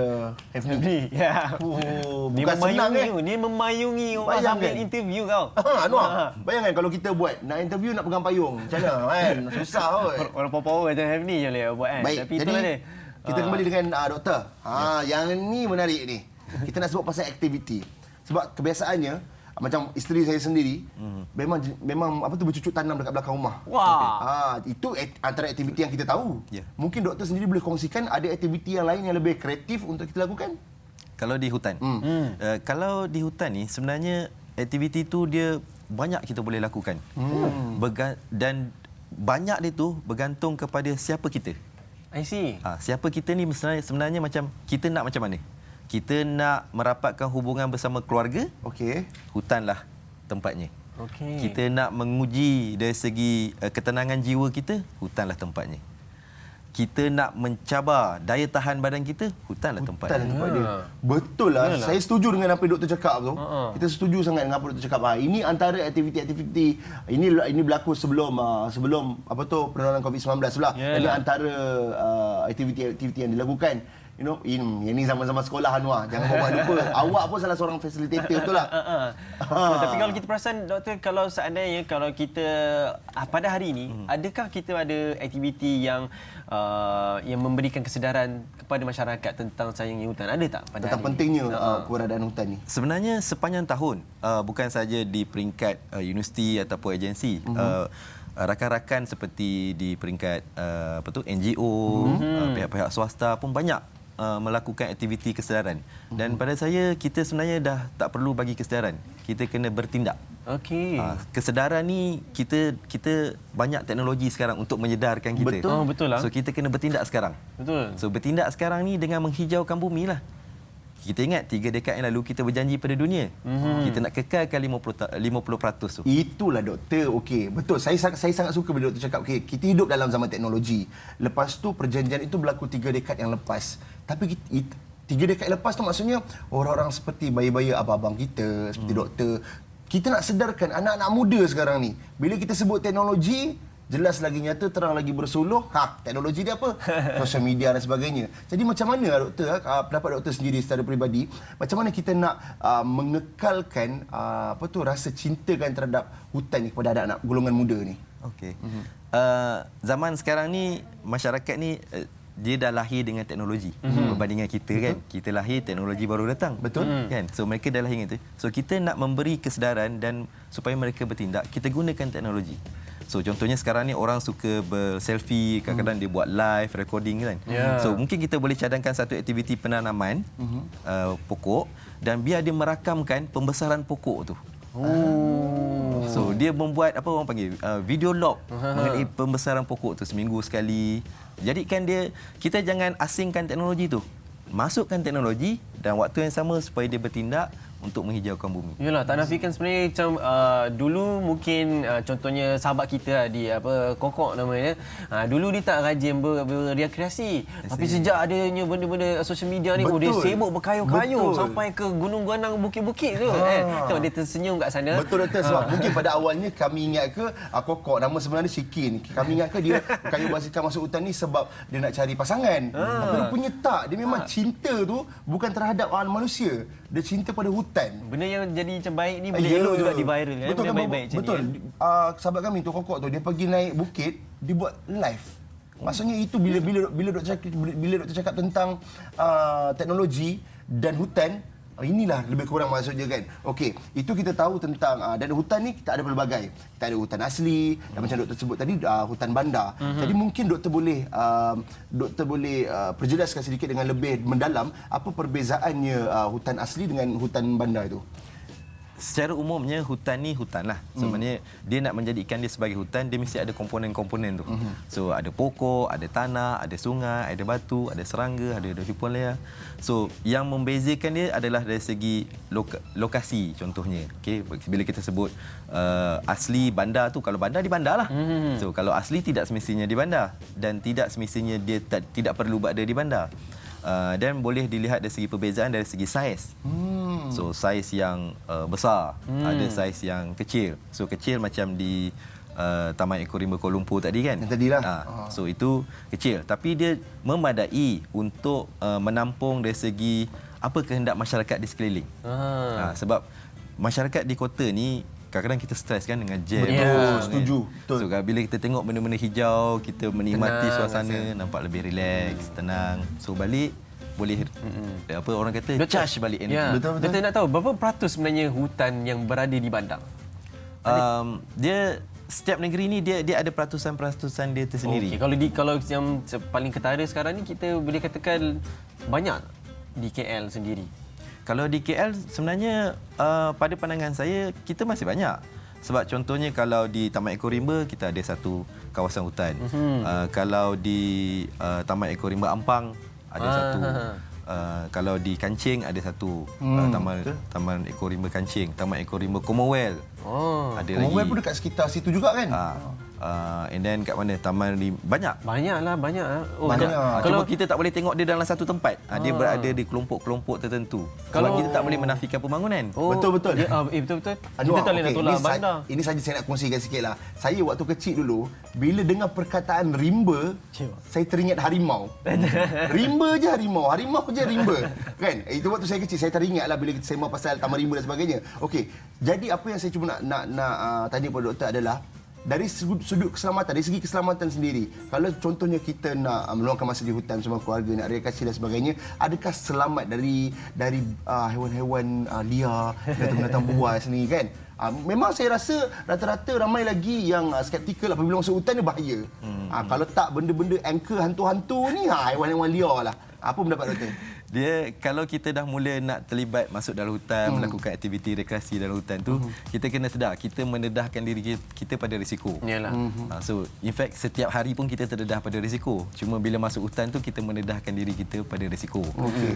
Hefni.
Ya.
Bukan senang
Dia memayungi orang sambil interview kau.
Anwar, bayangkan kalau kita buat nak interview nak pegang payung. Macam mana kan? Susah kot.
Orang power macam Hefni je boleh buat kan.
Baik,
Tapi
jadi
itulah dia.
kita kembali dengan doktor. Yang ni menarik ni. Kita nak sebut pasal aktiviti. Sebab kebiasaannya macam isteri saya sendiri memang apa tu bercucuk tanam dekat belakang rumah.
Wah.
Itu antara aktiviti yang kita tahu.
Ya.
Mungkin doktor sendiri boleh kongsikan ada aktiviti yang lain yang lebih kreatif untuk kita lakukan?
Kalau di hutan. Kalau di hutan ni sebenarnya aktiviti tu dia banyak kita boleh lakukan. Dan banyak dia tu bergantung kepada siapa kita.
I see.
Siapa kita ni sebenarnya macam kita nak macam mana? Kita nak merapatkan hubungan bersama keluarga,
Okey.
hutanlah tempatnya.
Okey.
Kita nak menguji dari segi ketenangan jiwa kita, hutanlah tempatnya. Kita nak mencabar daya tahan badan kita, hutanlah
Hutan
tempatnya.
tempat dia. Betul lah. Saya setuju dengan apa yang doktor cakap tu. Kita setuju sangat dengan apa doktor cakap. Ini antara aktiviti-aktiviti ini berlaku sebelum apa tu penularan COVID-19 lah. Ini antara aktiviti-aktiviti yang dilakukan. Ini zaman-zaman sekolah Anwar. Jangan bawa lupa. Awak pun salah seorang facilitator, betul tak?
Tapi kalau kita perasan doktor, kalau seandainya kalau kita pada hari ini adakah kita ada aktiviti yang memberikan kesedaran kepada masyarakat tentang sayangnya hutan? Ada tak pada
Tentang
hari
pentingnya
ini?
keberadaan hutan ni.
Sebenarnya sepanjang tahun, bukan saja di peringkat universiti ataupun agensi, rakan-rakan seperti di peringkat NGO, pihak-pihak swasta pun banyak melakukan aktiviti kesedaran. Dan pada saya, kita sebenarnya dah tak perlu bagi kesedaran. Kita kena bertindak.
Okey.
Kesedaran ni kita banyak teknologi sekarang untuk menyedarkan kita.
Betul.
Betul lah.
So kita kena bertindak sekarang.
Betul.
So bertindak sekarang ni dengan menghijaukan bumi lah. Kita ingat 3 dekad yang lalu kita berjanji pada dunia. Kita nak kekalkan 50% tu.
Itulah doktor. Okey, betul. Saya sangat suka bila doktor cakap kita hidup dalam zaman teknologi. Lepas tu perjanjian itu berlaku 3 dekad yang lepas. Tapi 3 dekad lepas tu maksudnya orang-orang seperti bayi-bayi abang-abang kita, seperti doktor, kita nak sedarkan anak-anak muda sekarang ni. Bila kita sebut teknologi, jelas lagi nyata, terang lagi bersuluh. Teknologi dia apa? Sosial media dan sebagainya. Jadi macam mana doktor, pendapat doktor sendiri secara peribadi, macam mana kita nak mengekalkan rasa cintakan terhadap hutan ni kepada anak-anak golongan muda ni?
Okey. Zaman sekarang ni masyarakat ni dia dah lahir dengan teknologi berbandingan kita kan. Kita lahir teknologi baru datang.
Betul.
Kan? So mereka dah lahir dengan itu. So kita nak memberi kesedaran dan supaya mereka bertindak, kita gunakan teknologi. So contohnya sekarang ni orang suka berselfie, kadang-kadang dia buat live recording kan. So mungkin kita boleh cadangkan satu aktiviti penanaman pokok dan biar dia merakamkan pembesaran pokok tu. So dia membuat apa orang panggil video log mengenai pembesaran pokok tu seminggu sekali. Jadikan dia, kita jangan asingkan teknologi tu. Masukkan teknologi dan waktu yang sama supaya dia bertindak untuk menghijaukan bumi.
Yalah, tak nafikan sebenarnya macam dulu mungkin contohnya sahabat kita di Kokok namanya. Dulu dia tak rajin berrekreasi. Tapi sejak adanya benda-benda sosial media ni, dia sibuk berkayuh-kayuh sampai ke gunung-gunung, bukit-bukit tu. Tengok dia tersenyum kat sana.
Betul doktor, sebab mungkin pada awalnya kami ingat ke Kokok nama sebenarnya Shikin. Kami ingat ke dia berkayuh basikal masuk hutan ni sebab dia nak cari pasangan. Tapi rupanya tak. Dia memang cinta tu bukan terhadap manusia. Dia cinta pada hutan.
Benda yang jadi macam baik ni boleh elok juga di-viral kan.
Betul
benda
kan,
baik-baik macam
betul.
ni.
Sahabat kami tu Kokok tu, dia pergi naik bukit, dia buat live. Maksudnya itu bila doktor cakap tentang teknologi dan hutan, inilah lebih kurang maksudnya kan. Okey, itu kita tahu tentang dan hutan ni kita ada pelbagai. Kita ada hutan asli dan macam doktor sebut tadi hutan bandar. Jadi mungkin doktor boleh perjelaskan sedikit dengan lebih mendalam apa perbezaannya hutan asli dengan hutan bandar itu.
Secara umumnya hutan ni hutan lah. Sebenarnya dia nak menjadikan dia sebagai hutan, dia mesti ada komponen-komponen tu. So ada pokok, ada tanah, ada sungai, ada batu, ada serangga, ada daun liar. So yang membezakan dia adalah dari segi lokasi contohnya. Okay? Bila kita sebut asli bandar tu, kalau bandar di bandar lah. So kalau asli tidak semestinya di bandar dan tidak semestinya dia tidak perlu berada di bandar. Dan boleh dilihat dari segi perbezaan dari segi saiz. So saiz yang besar, ada saiz yang kecil. So kecil macam di Taman Ekorimba Kuala Lumpur tadi kan.
Yang tadilah.
So itu kecil tapi dia memadai untuk menampung dari segi apa kehendak masyarakat di sekeliling. Sebab masyarakat di kota ni kadang-kadang kita stres kan dengan jam.
Setuju. Betul.
So bila kita tengok benda-benda hijau, kita menikmati suasana, nampak lebih relax, tenang. So balik boleh apa orang kata charge balik energi.
Ya. Betul nak tahu berapa peratus sebenarnya hutan yang berada di bandar?
Dia setiap negeri ni dia ada peratusan-peratusan dia tersendiri.
Okey, kalau yang paling ketara sekarang ni kita boleh katakan banyak di KL sendiri.
Kalau di KL sebenarnya pada pandangan saya kita masih banyak. Sebab contohnya kalau di Taman Ekor Rimba kita ada satu kawasan hutan. Kalau di Taman Ekor Rimba Ampang ada satu. Kalau di Kancing ada satu Taman Ekor Rimba Kancing, Taman Ekor Rimba Commonwealth. Ada lagi.
Commonwealth pun dekat sekitar situ juga kan?
And then kat mana? Banyak.
Banyak.
Banyak.
Cuma kita tak boleh tengok dia dalam satu tempat. Dia berada di kelompok-kelompok tertentu. Sebab kita tak boleh menafikan pembangunan.
Betul-betul.
Betul-betul. Kita tak boleh nak tolak bandar.
Ini saja saya nak kongsikan sikit lah. Saya waktu kecil dulu, bila dengar perkataan rimba, saya teringat harimau. Rimba je harimau, harimau je rimba. Kan? Itu waktu saya kecil, saya teringat lah bila kita sembang pasal taman rimba dan sebagainya. Okey, jadi apa yang saya cuba nak tanya kepada doktor adalah, dari sudut keselamatan, dari segi keselamatan sendiri, kalau contohnya kita nak meluangkan masa di hutan bersama keluarga, nak rekreasi dan sebagainya, adakah selamat dari haiwan-haiwan liar, binatang-binatang buas ni kan? Memang saya rasa rata-rata ramai lagi yang skeptikal apabila masuk hutan ni bahaya. Kalau tak benda-benda anchor hantu-hantu ni, haiwan-haiwan liar lah. Apa pendapat doktor?
Dia kalau kita dah mula nak terlibat masuk dalam hutan, melakukan aktiviti rekreasi dalam hutan tu, kita kena sedar kita mendedahkan diri kita pada risiko.
Yalah.
So in fact setiap hari pun kita terdedah pada risiko. Cuma bila masuk hutan tu kita mendedahkan diri kita pada risiko.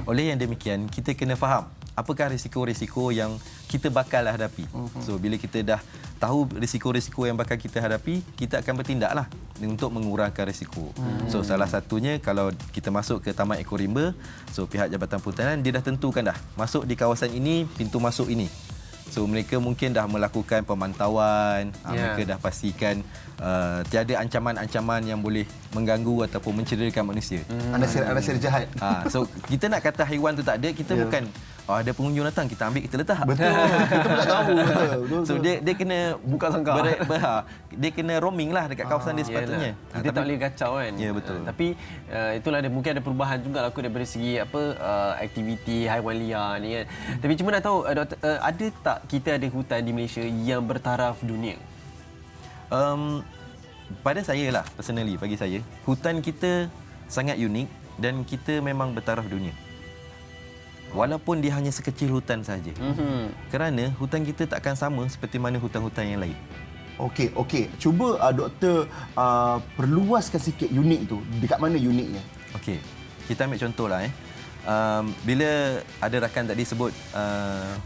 Oleh yang demikian kita kena faham apakah risiko-risiko yang kita bakal hadapi. So bila kita dah tahu risiko-risiko yang bakal kita hadapi, kita akan bertindaklah untuk mengurangkan risiko. So salah satunya kalau kita masuk ke Taman Ekor Rimba, so pihak Jabatan Perhutanan dia dah tentukan dah masuk di kawasan ini, pintu masuk ini. So mereka mungkin dah melakukan pemantauan, mereka dah pastikan tiada ancaman-ancaman yang boleh mengganggu ataupun mencederakan manusia.
Anasir jahat.
So kita nak kata haiwan tu tak ada, kita bukan ada pengunjung datang kita ambil kita letak.
Betul. Kita pun tak tahu. Betul.
So dia kena
buka sangka.
Dia kena roaming lah dekat kawasan dia sepatutnya.
Kita tak boleh kacau kan.
Ya betul.
Tapi itulah mungkin ada perubahan juga lah dari segi aktiviti haiwan liar ni kan. Tapi cuma nak tahu doktor, ada tak kita ada hutan di Malaysia yang bertaraf dunia?
Pada saya lah, personally bagi saya, hutan kita sangat unik dan kita memang bertaraf dunia. Walaupun dia hanya sekecil hutan saja. Kerana hutan kita takkan sama seperti mana hutan-hutan yang lain.
Okey. Cuba doktor perluaskan sikit unik tu. Dekat mana uniknya?
Okey. Kita ambil contohlah bila ada rakan tadi sebut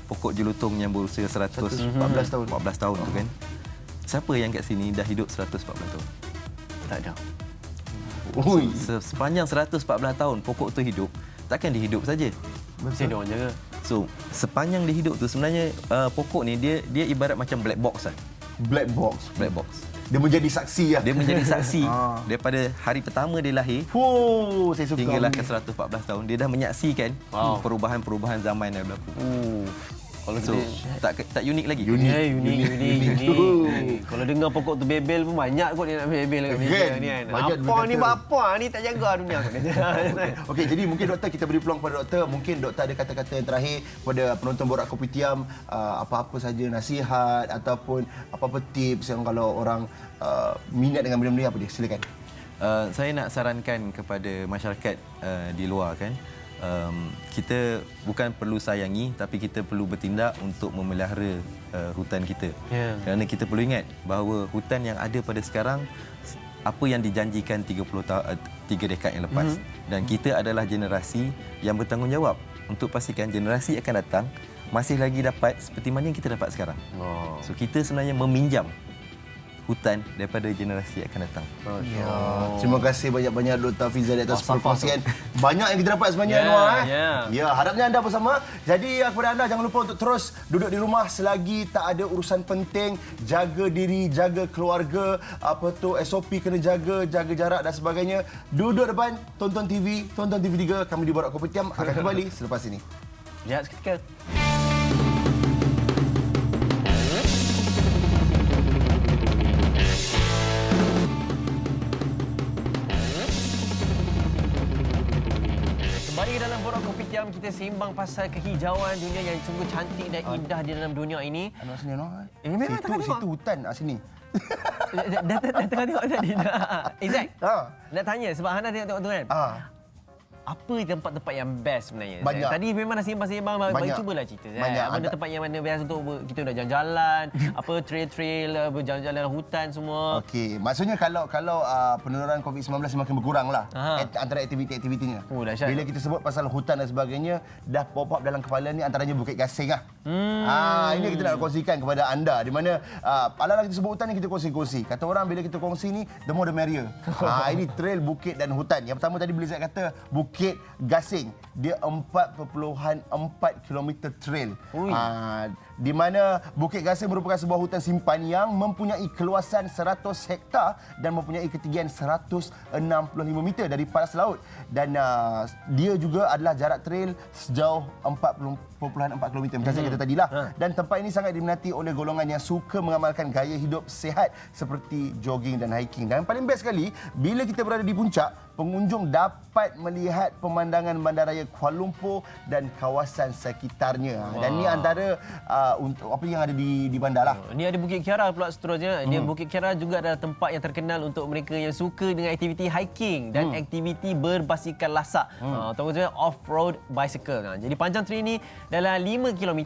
pokok jelutong yang berusia 114 tahun tu kan. Siapa yang kat sini dah hidup 114 tahun?
Tak ada.
Sepanjang 114 tahun pokok tu hidup, takkan dia hidup saja.
Mesti ada orang jaga.
So, sepanjang dia hidup tu sebenarnya pokok ni dia ibarat macam black box kan.
Black box. Dia menjadi saksi lah.
Dia menjadi saksi daripada hari pertama dia lahir.
Saya suka.
Hinggalah ke 114 tahun dia dah menyaksikan perubahan-perubahan zaman yang berlaku. Kalau so, tak unik lagi.
Unik. Kalau dengar pokok tu bebel pun banyak kot dia nak bebel kat Malaysia ni kan. Apa ni apa ni tak jaga dunia kot.
Okey, jadi mungkin doktor kita beri peluang kepada doktor. Mungkin doktor ada kata-kata yang terakhir kepada penonton Borak Kopitiam, apa-apa saja nasihat ataupun apa-apa tips yang kalau orang minat dengan benda-benda apa dia, silakan.
Saya nak sarankan kepada masyarakat di luar kan. Kita bukan perlu sayangi tapi kita perlu bertindak untuk memelihara hutan kita. Kerana kita perlu ingat bahawa hutan yang ada pada sekarang apa yang dijanjikan 3 dekad yang lepas. Dan kita adalah generasi yang bertanggungjawab untuk pastikan generasi akan datang masih lagi dapat seperti mana yang kita dapat sekarang. So kita sebenarnya meminjam hutan daripada generasi akan datang.
Terima kasih banyak-banyak Dr. Hafizah di atas perkongsian. Banyak yang kita dapat sebenarnya Anwar. Ya, harapnya anda pun sama. Jadi kepada anda jangan lupa untuk terus duduk di rumah selagi tak ada urusan penting, jaga diri, jaga keluarga, SOP kena jaga jarak dan sebagainya. Duduk depan, tonton TV 3. Kami di Borak Kopitiam akan kembali selepas ini.
Lihat seketika. Kembali dalam Borak jam kita sembang pasal kehijauan dunia yang sungguh cantik dan indah di dalam dunia ini.
Anak sini, anak.
Memang tengah tengok.
Situ hutan sini.
Dah tengah tengok tadi. Izak,
Ha.
nak tanya sebab Hana tengok tu kan.
Ah.
Apa tempat-tempat yang best sebenarnya?
Banyak.
Tadi memang dah sembang-sembang, bagi
Banyak.
cubalah cerita.
Banyak.
Mana tempat yang mana best untuk kita nak jalan-jalan, apa trail-trail, berjalan-jalan hutan semua.
Okey, maksudnya kalau penularan COVID-19 semakin berkurang lah antara aktiviti-aktivitinya.
Oh, dahsyat.
Bila kita sebut pasal hutan dan sebagainya, dah pop up dalam kepala ni antaranya Bukit Gasing lah. Ini kita nak kongsikan kepada anda di mana ala-ala kita sebut hutan ni kita kongsi-kongsi. Kata orang bila kita kongsi ni the more the merrier. Ini trail, bukit dan hutan. Yang pertama tadi Blizzard kata Bukit Gasing, dia 4.4 km trail. Di mana Bukit Gasing merupakan sebuah hutan simpan yang mempunyai keluasan 100 hektar dan mempunyai ketinggian 165 meter dari paras laut. Dan dia juga adalah jarak trail sejauh 4.4 km macam saya kata tadilah. Dan tempat ini sangat diminati oleh golongan yang suka mengamalkan gaya hidup sihat seperti jogging dan hiking. Dan yang paling best sekali, bila kita berada di puncak, pengunjung dapat melihat pemandangan bandaraya Kuala Lumpur dan kawasan sekitarnya. Dan ini antara untuk apa yang ada di bandar lah.
Ni ada Bukit Kiara pula seterusnya. Dia Bukit Kiara juga adalah tempat yang terkenal untuk mereka yang suka dengan aktiviti hiking dan aktiviti berbasikal lasak. Atau off-road bicycle. Jadi panjang trail ni dalam 5 km.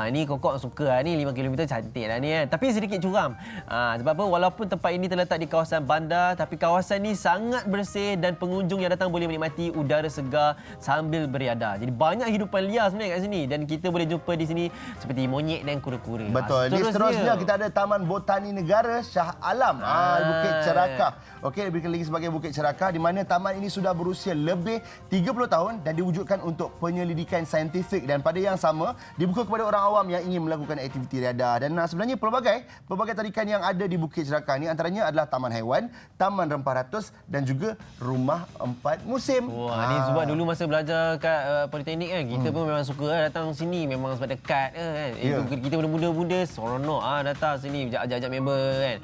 Ni kokok suka ni 5 km cantik lah ni kan. Tapi sedikit curam. Sebab apa? Walaupun tempat ini terletak di kawasan bandar, tapi kawasan ni sangat bersih dan pengunjung yang datang boleh menikmati udara segar sambil beriadah. Jadi banyak hidupan liar sebenarnya kat sini dan kita boleh jumpa di sini seperti monyet dan kura-kura.
Betul. Seterusnya kita ada Taman Botani Negara Shah Alam, Bukit Cerakah. Okey, diberikan lagi sebagai Bukit Cerakah di mana taman ini sudah berusia lebih 30 tahun dan diwujudkan untuk penyelidikan saintifik dan pada yang sama dibuka kepada orang awam yang ingin melakukan aktiviti riadah. Dan sebenarnya pelbagai tarikan yang ada di Bukit Cerakah ni antaranya adalah Taman Haiwan, Taman Rempah Ratus dan juga Rumah 4 Musim.
Wah, ni sebab dulu masa belajar kat Politeknik kan, kita pun memang suka datang sini memang sebab dekat kan. Kita muda-muda seronok datang sini ajak-ajak member kan.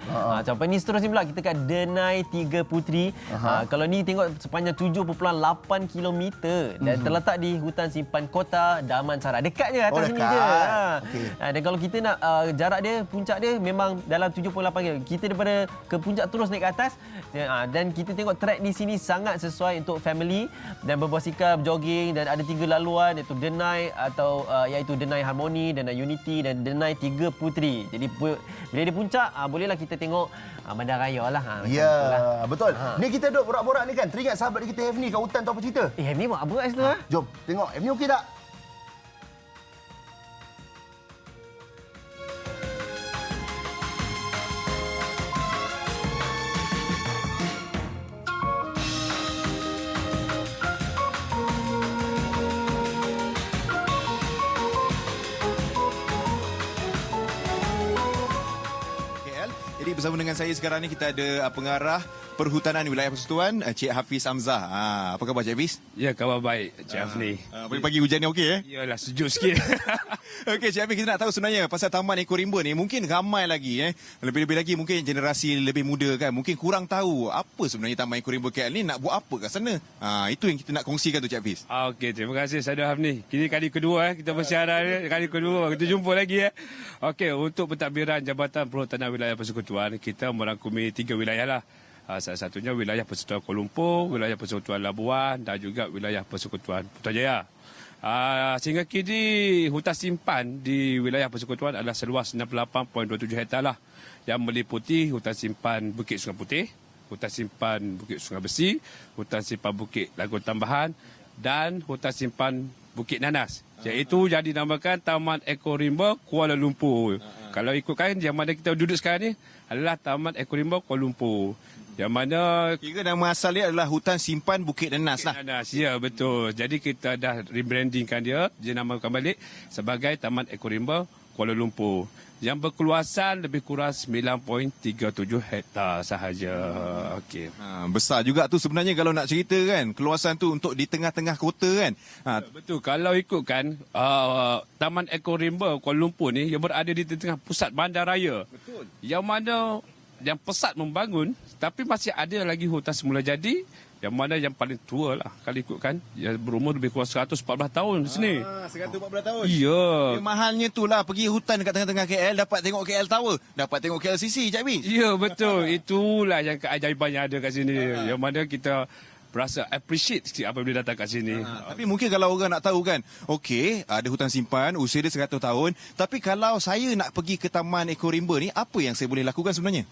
Sampai ni seterusnya pula kita kat Denai Tiga Puteri. Kalau ni tengok sepanjang 7.8 km dan terletak di hutan simpan kota Damansara. Dekat je atas sini je. Dan kalau kita nak jarak dia, puncak dia memang dalam 7.8 km. Kita daripada ke puncak terus naik ke atas dan kita tengok track di sini sangat sesuai untuk family dan berbasikal, jogging dan ada 3 laluan iaitu Denai atau iaitu Denai Harmony, Denai Unity dan Denai Tiga Puteri. Jadi bila di puncak bolehlah kita tengok bandaraya lah.
Ya, betul. Ni kita duduk borak-borak ni kan. Teringat sahabat kita Hefni kat hutan tu apa cerita?
Hefni buat apa kat situ?
Jom tengok Hefni okey tak?
Jadi bersama dengan saya sekarang ni kita ada pengarah Perhutanan Wilayah Persekutuan Cik Hafiz Hamzah. Apa khabar Cik Hafiz?
Ya, khabar baik Cik Hafni.
Pagi-pagi hujan ni okey
Yalah, sejuk sikit.
Okey Cik Hafiz, kita nak tahu sebenarnya pasal Taman Eco Rimba ni mungkin ramai lagi lebih-lebih lagi mungkin generasi lebih muda kan mungkin kurang tahu apa sebenarnya Taman Eco Rimba KL ni nak buat apa kat sana. Itu yang kita nak kongsikan tu Cik Hafiz.
Okey, terima kasih Saudara Hafni. Kini kali kedua kita bersiaran kali kedua kita jumpa lagi Okey, untuk pentadbiran Jabatan Perhutanan Wilayah Persekutuan kita merangkumi 3 wilayah lah. Salah satunya wilayah Persekutuan Kuala Lumpur, wilayah Persekutuan Labuan dan juga wilayah Persekutuan Putrajaya. Sehingga kini hutan simpan di wilayah Persekutuan adalah seluas 68.27 hektar lah, yang meliputi hutan simpan Bukit Sungai Putih, hutan simpan Bukit Sungai Besi, hutan simpan Bukit Lagun Tambahan dan hutan simpan Bukit Nanas. Iaitu yang dinamakan Taman Eco Rimba Kuala Lumpur. Kalau ikutkan yang mana kita duduk sekarang ni adalah Taman Eco Rimba Kuala Lumpur. Yang mana
kira nama asal dia adalah Hutan Simpan Bukit Nanas lah.
Nanas, ya betul. Jadi kita dah rebrandingkan dia, dinamakan balik sebagai Taman Eco Rimba Kuala Lumpur. Yang berkeluasan lebih kurang 9.37 hektar sahaja. Okey.
Besar juga tu sebenarnya kalau nak cerita kan. Keluasan tu untuk di tengah-tengah kota kan.
Betul. Kalau ikutkan Taman Eco Rimba Kuala Lumpur ni yang berada di tengah pusat bandaraya.
Betul.
Yang mana yang pesat membangun tapi masih ada lagi hutan semula jadi Yang mana yang paling tua lah kalau ikutkan, yang berumur lebih kurang 114 tahun di sini.
114 tahun.
Ya.
Mahalnya tu lah pergi hutan dekat tengah-tengah KL dapat tengok KL Tower, dapat tengok KLCC, Cik Hafiz.
Ya, betul. Itulah yang keajaiban yang ada kat sini. Yang mana kita berasa appreciate sikit apabila datang kat sini.
Tapi mungkin kalau orang nak tahu kan, okey, ada hutan simpan, usia dia 100 tahun, tapi kalau saya nak pergi ke Taman Eco Rimba ni, apa yang saya boleh lakukan sebenarnya?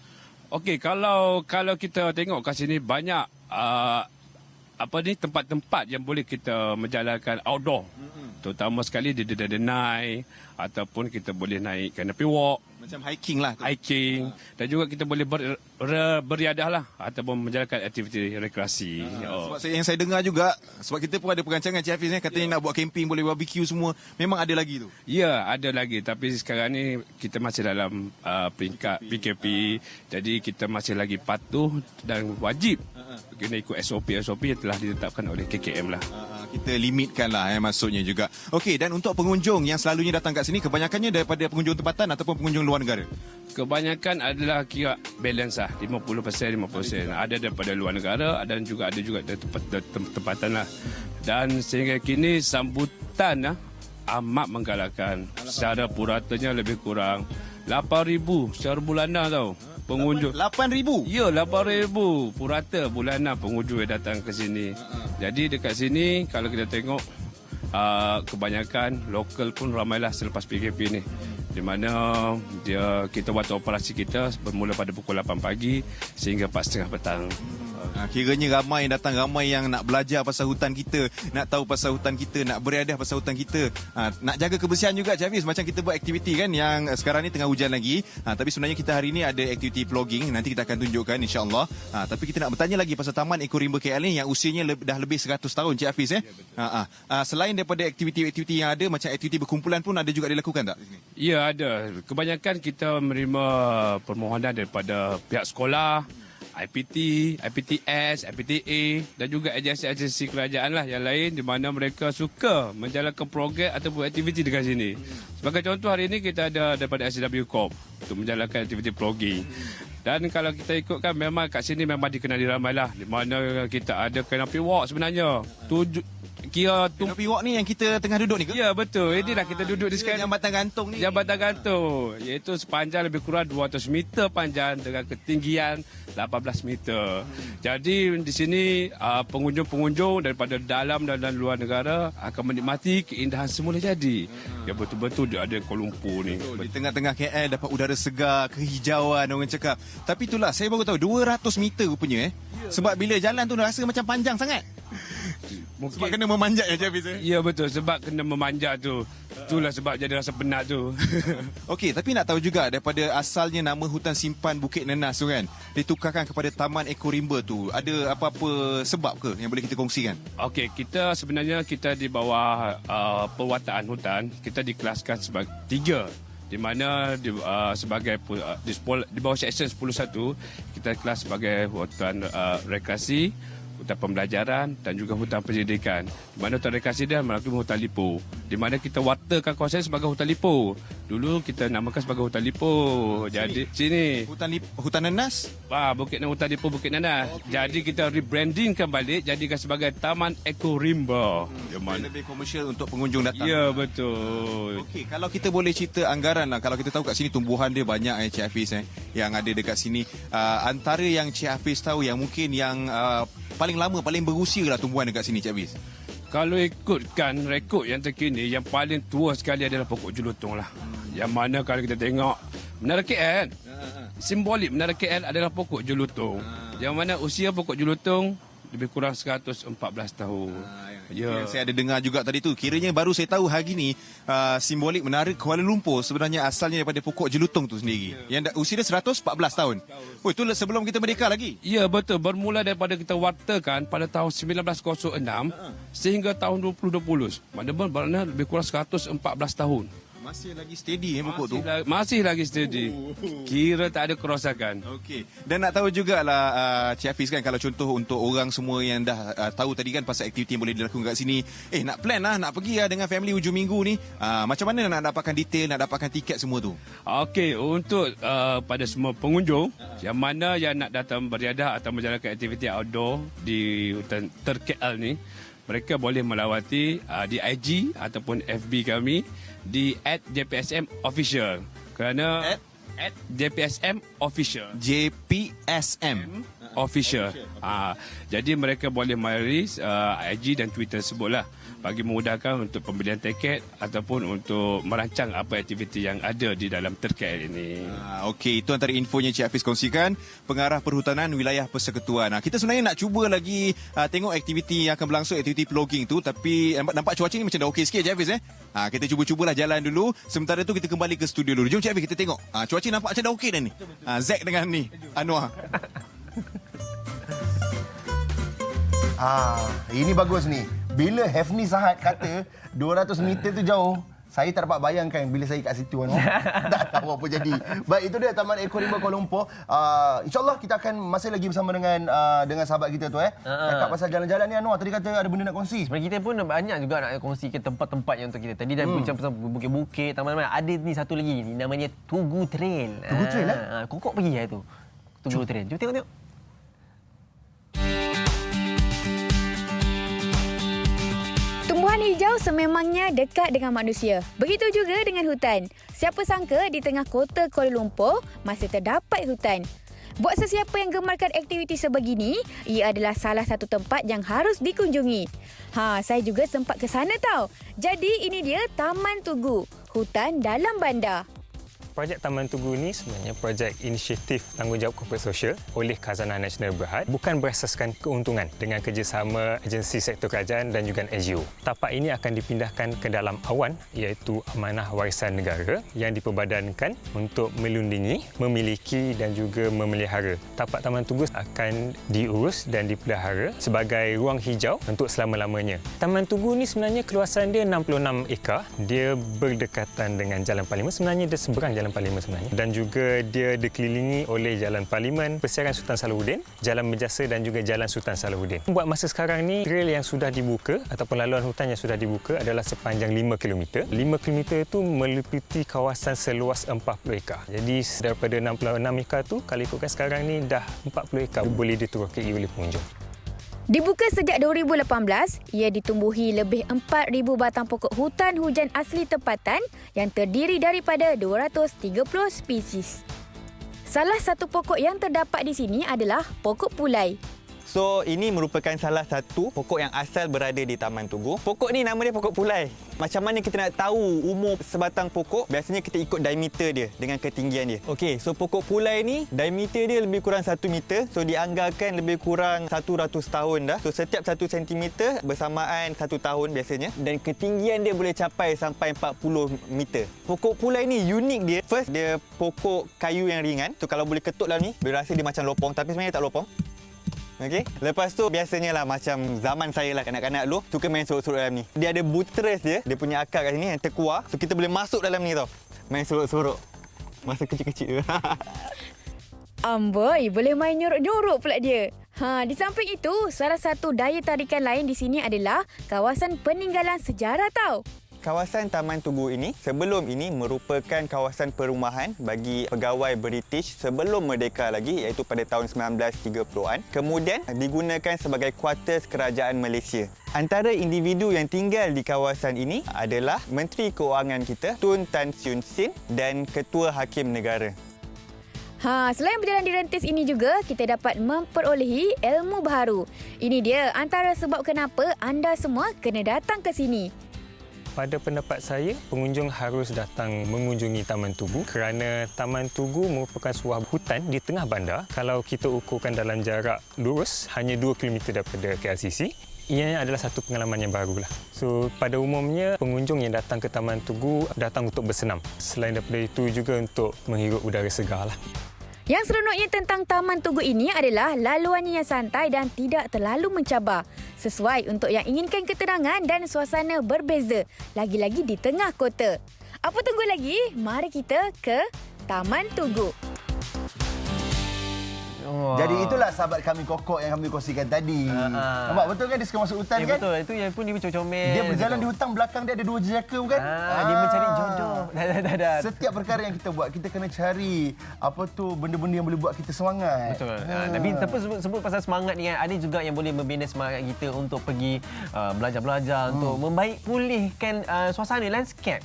Okey, kalau kita tengok kat sini banyak tempat-tempat yang boleh kita menjalankan outdoor. Terutama sekali di Denai ataupun kita boleh naik canopy walk,
Macam hiking lah.
hiking, dan juga kita boleh beriadah lah ataupun menjalankan aktiviti rekreasi.
Sebab yang saya dengar juga, sebab kita pun ada perancangan Cik Hafiz katanya nak buat camping, boleh barbecue semua. Memang ada lagi tu.
Ya, ada lagi. Tapi sekarang ni kita masih dalam peringkat PKP. Jadi kita masih lagi patuh dan wajib kena ikut SOP yang telah ditetapkan oleh KKM lah.
Kita limitkan lah maksudnya juga. Okey, dan untuk pengunjung yang selalunya datang kat sini, kebanyakannya daripada pengunjung tempatan ataupun pengunjung luar negara?
Kebanyakan adalah kira balance lah, 50%. Ada daripada luar negara, ada juga dari tempatan lah. Dan sehingga kini sambutan amat menggalakkan. Secara puratanya lebih kurang 8,000 secara bulanan tau. Pengunjung
8,000?
Ya, 8,000 purata bulanan pengunjung yang datang ke sini. Jadi dekat sini kalau kita tengok kebanyakan lokal pun ramailah selepas PKP ni. Di mana kita waktu operasi kita bermula pada pukul 8 pagi sehingga 4.30 petang.
Kiranya ramai yang datang, ramai yang nak belajar pasal hutan kita, nak tahu pasal hutan kita, nak beriadah pasal hutan kita, nak jaga kebersihan juga, Cik Hafiz. Macam kita buat aktiviti kan yang sekarang ni tengah hujan lagi, tapi sebenarnya kita hari ni ada aktiviti vlogging, nanti kita akan tunjukkan insya-Allah. Tapi kita nak bertanya lagi pasal Taman Eco Rimba KL ni yang usianya dah lebih 100 tahun, Cik Hafiz. Selain daripada aktiviti-aktiviti yang ada, macam aktiviti berkumpulan pun ada juga dilakukan tak?
Ya, ada. Kebanyakan kita menerima permohonan daripada pihak sekolah, IPT, IPTS, IPTA dan juga agensi-agensi kerajaan lah yang lain di mana mereka suka menjalankan program ataupun aktiviti dekat sini. Sebagai contoh, hari ini kita ada daripada SCW Corp untuk menjalankan aktiviti vlogging. Dan kalau kita ikutkan memang kat sini memang dikenali ramai lah. Di mana kita ada canopy walk sebenarnya.
Canopy walk ni yang kita tengah duduk ni ke?
Ya, betul. Inilah kita duduk di sekarang.
Jambatan gantung ni.
Jambatan gantung. Iaitu sepanjang lebih kurang 200 meter panjang dengan ketinggian 18 meter. Jadi di sini pengunjung-pengunjung daripada dalam dan luar negara akan menikmati keindahan semula jadi. Ya, betul-betul dia ada Kuala Lumpur ni.
Di tengah-tengah KL dapat udara segar, kehijauan orang cakap. Tapi itulah saya baru tahu 200 meter rupanya. Sebab bila jalan tu rasa macam panjang sangat.
Mungkin,
sebab kena memanjat ya, Cik Hafiz.
Ya, betul. Sebab kena memanjat tu. Itulah sebab jadi rasa penat tu.
Okey, tapi nak tahu juga daripada asalnya nama hutan simpan Bukit Nenas tu kan, ditukarkan kepada Taman Eco Rimba tu. Ada apa-apa sebab ke yang boleh kita kongsikan?
Okey, kita sebenarnya kita di bawah perwataan hutan, kita dikelaskan sebagai 3. Di mana sebagai di bawah Seksyen 10.1 kita kelas sebagai hutan rekreasi, hutan pembelajaran dan juga hutan pendidikan. Di mana hutan rekreasi dia melalui hutan lipo. Di mana kita waterkan kawasan sebagai hutan lipo. Dulu kita namakan sebagai hutan lipo. Jadi sini
hutan Nenas?
Hutan lipo Bukit Nenas. Okay. Jadi kita rebrandingkan balik jadikan sebagai Taman Eco Rimba.
Lebih komersial untuk pengunjung datang.
Ya, betul.
Okey, kalau kita boleh cerita anggaran lah. Kalau kita tahu kat sini tumbuhan dia banyak Cik Hafiz yang ada dekat sini. Antara yang Cik Hafiz tahu yang mungkin yang paling lama, paling berusia lah tumbuhan dekat sini, Cik Hafiz.
Kalau ikutkan rekod yang terkini, yang paling tua sekali adalah pokok jelutong lah. Yang mana kalau kita tengok Menara KL, simbolik Menara KL adalah pokok jelutong. Yang mana usia pokok jelutong lebih kurang 114 tahun.
Ya. Yang saya ada dengar juga tadi tu. Kiranya baru saya tahu hari ni simbolik Menara Kuala Lumpur sebenarnya asalnya daripada pokok jelutong tu sendiri. Yang usia dia 114 tahun. Oh, itu sebelum kita merdeka lagi.
Ya, betul. Bermula daripada kita waterkan pada tahun 1906 sehingga tahun 2020. Mana lebih kurang 114 tahun.
Masih lagi steady pokok tu.
Masih lagi steady. Kira tak ada kerosakan.
Okey. Dan nak tahu jugalah Cik Hafiz kan, kalau contoh untuk orang semua yang dah tahu tadi kan pasal aktiviti yang boleh dilakukan kat sini, nak plan lah, nak pergi dengan family hujung minggu ni, macam mana nak dapatkan detail, nak dapatkan tiket semua tu?
Okey, untuk pada semua pengunjung yang mana yang nak datang beriadah atau menjalankan aktiviti outdoor di hutan TerKL ni, mereka boleh melawati di IG ataupun FB kami di @JPSM Official. Kerana @JPSM Official.
JPSM
Official. Jadi mereka boleh mari IG dan Twitter sebutlah, bagi memudahkan untuk pembelian tiket ataupun untuk merancang apa aktiviti yang ada di dalam TerKL ini.
Okey, itu antara infonya Cik Hafiz kongsikan, Pengarah Perhutanan Wilayah Persekutuan. Kita sebenarnya nak cuba lagi tengok aktiviti yang akan berlangsung, aktiviti vlogging tu, tapi nampak cuaca ni macam dah okey sikit Cik Hafiz kita cuba-cubalah jalan dulu. Sementara tu kita kembali ke studio dulu. Jom Cik Hafiz kita tengok. Cuaca nampak macam dah okey dah ni. Zack dengan ni Anwar.
Ini bagus ni. Bila Hefni Sahat kata 200 meter tu jauh, saya tak dapat bayangkan bila saya kat situ. Tak tahu apa jadi. Baik, itu dia Taman Eko Rimba Kuala Lumpur. InsyaAllah kita akan masih lagi bersama dengan sahabat kita tu. Cakap pasal jalan-jalan ni, Anwar tadi kata ada benda nak kongsi.
Sebenarnya kita pun banyak juga nak kongsikan tempat-tempat yang untuk kita. Tadi dah bincang pasal bukit-bukit, taman-taman. Ada ni satu lagi ni, namanya Tugu Trail.
Tugu Trail
Kokok pergi tu. Tugu Trail. Jom tengok-tengok.
Tumbuhan hijau sememangnya dekat dengan manusia. Begitu juga dengan hutan. Siapa sangka di tengah kota Kuala Lumpur masih terdapat hutan. Buat sesiapa yang gemarkan aktiviti sebegini, ia adalah salah satu tempat yang harus dikunjungi. Saya juga sempat ke sana tau. Jadi ini dia Taman Tugu, hutan dalam bandar.
Projek Taman Tugu ini sebenarnya projek inisiatif tanggungjawab korporat sosial oleh Khazanah Nasional Berhad, bukan berasaskan keuntungan dengan kerjasama agensi sektor kerajaan dan juga NGO. Tapak ini akan dipindahkan ke dalam awan, iaitu amanah warisan negara yang diperbadankan untuk melindungi, memiliki dan juga memelihara. Tapak Taman Tugu akan diurus dan dipelihara sebagai ruang hijau untuk selama-lamanya. Taman Tugu ini sebenarnya keluasan dia 66 ekar. Dia berdekatan dengan Jalan Parlimen. Sebenarnya dia seberang Jalan Parlimen sebenarnya, dan juga dia dikelilingi oleh Jalan Parlimen, Persiaran Sultan Salahuddin, Jalan Berjasa dan juga Jalan Sultan Salahuddin. Buat masa sekarang ni, trail yang sudah dibuka ataupun laluan hutan yang sudah dibuka adalah sepanjang 5 km. 5 km itu meliputi kawasan seluas 40 ekar. Jadi daripada 66 ekar tu, kalau ikutkan sekarang ni dah 40 ekar boleh diterokai oleh pengunjung.
Dibuka sejak 2018, ia ditumbuhi lebih 4,000 batang pokok hutan hujan asli tempatan yang terdiri daripada 230 spesies. Salah satu pokok yang terdapat di sini adalah pokok pulai.
So, ini merupakan salah satu pokok yang asal berada di Taman Tugu. Pokok ni nama dia pokok pulai. Macam mana kita nak tahu umur sebatang pokok? Biasanya kita ikut diameter dia dengan ketinggian dia. Okey, so pokok pulai ni diameter dia lebih kurang 1 meter. So, dianggarkan lebih kurang 100 tahun dah. So, setiap 1 cm bersamaan 1 tahun biasanya. Dan ketinggian dia boleh capai sampai 40 meter. Pokok pulai ni unik dia. First, dia pokok kayu yang ringan. So, kalau boleh ketuk dalam ni, berasa dia macam lopong. Tapi sebenarnya tak lopong. Okey. Lepas tu biasanya lah macam zaman saya lah kanak-kanak dulu suka main sorok-sorok dalam ni. Dia ada buttress dia punya akar kat sini yang terkuar. So kita boleh masuk dalam ni tau. Main sorok-sorok. Masa kecil-kecil tu.
Amboi, boleh main nyorok-nyorok pula dia. Di samping itu, salah satu daya tarikan lain di sini adalah kawasan peninggalan sejarah tau.
Kawasan Taman Tugu ini sebelum ini merupakan kawasan perumahan bagi pegawai British sebelum merdeka lagi, iaitu pada tahun 1930-an. Kemudian digunakan sebagai kuartus kerajaan Malaysia. Antara individu yang tinggal di kawasan ini adalah Menteri Keuangan kita, Tun Tan Siew Sin, dan Ketua Hakim Negara.
Selain berjalan di rentis ini juga, kita dapat memperolehi ilmu baharu. Ini dia antara sebab kenapa anda semua kena datang ke sini.
Pada pendapat saya, pengunjung harus datang mengunjungi Taman Tugu kerana Taman Tugu merupakan sebuah hutan di tengah bandar. Kalau kita ukurkan dalam jarak lurus, hanya 2 km daripada KLCC, ia adalah satu pengalaman yang barulah. So, pada umumnya, pengunjung yang datang ke Taman Tugu datang untuk bersenam. Selain daripada itu juga untuk menghirup udara segar lah.
Yang seronoknya tentang Taman Tugu ini adalah laluannya yang santai dan tidak terlalu mencabar. Sesuai untuk yang inginkan ketenangan dan suasana berbeza, lagi-lagi di tengah kota. Apa tunggu lagi? Mari kita ke Taman Tugu.
Jadi itulah sahabat kami Kokok yang kami kongsikan tadi. Nampak betul kan dia suka masuk hutan kan?
Betul, itu yang pun dia macam comel.
Dia berjalan di hutan, belakang dia ada 2 jejaka bukan?
Dia mencari jodoh. Dah.
Setiap perkara yang kita buat, kita kena cari benda-benda yang boleh buat kita semangat.
Betul. Tapi tanpa sebut pasal semangat ni kan, ada juga yang boleh membina semangat kita untuk pergi belajar-belajar, untuk membaik pulihkan suasana landscape.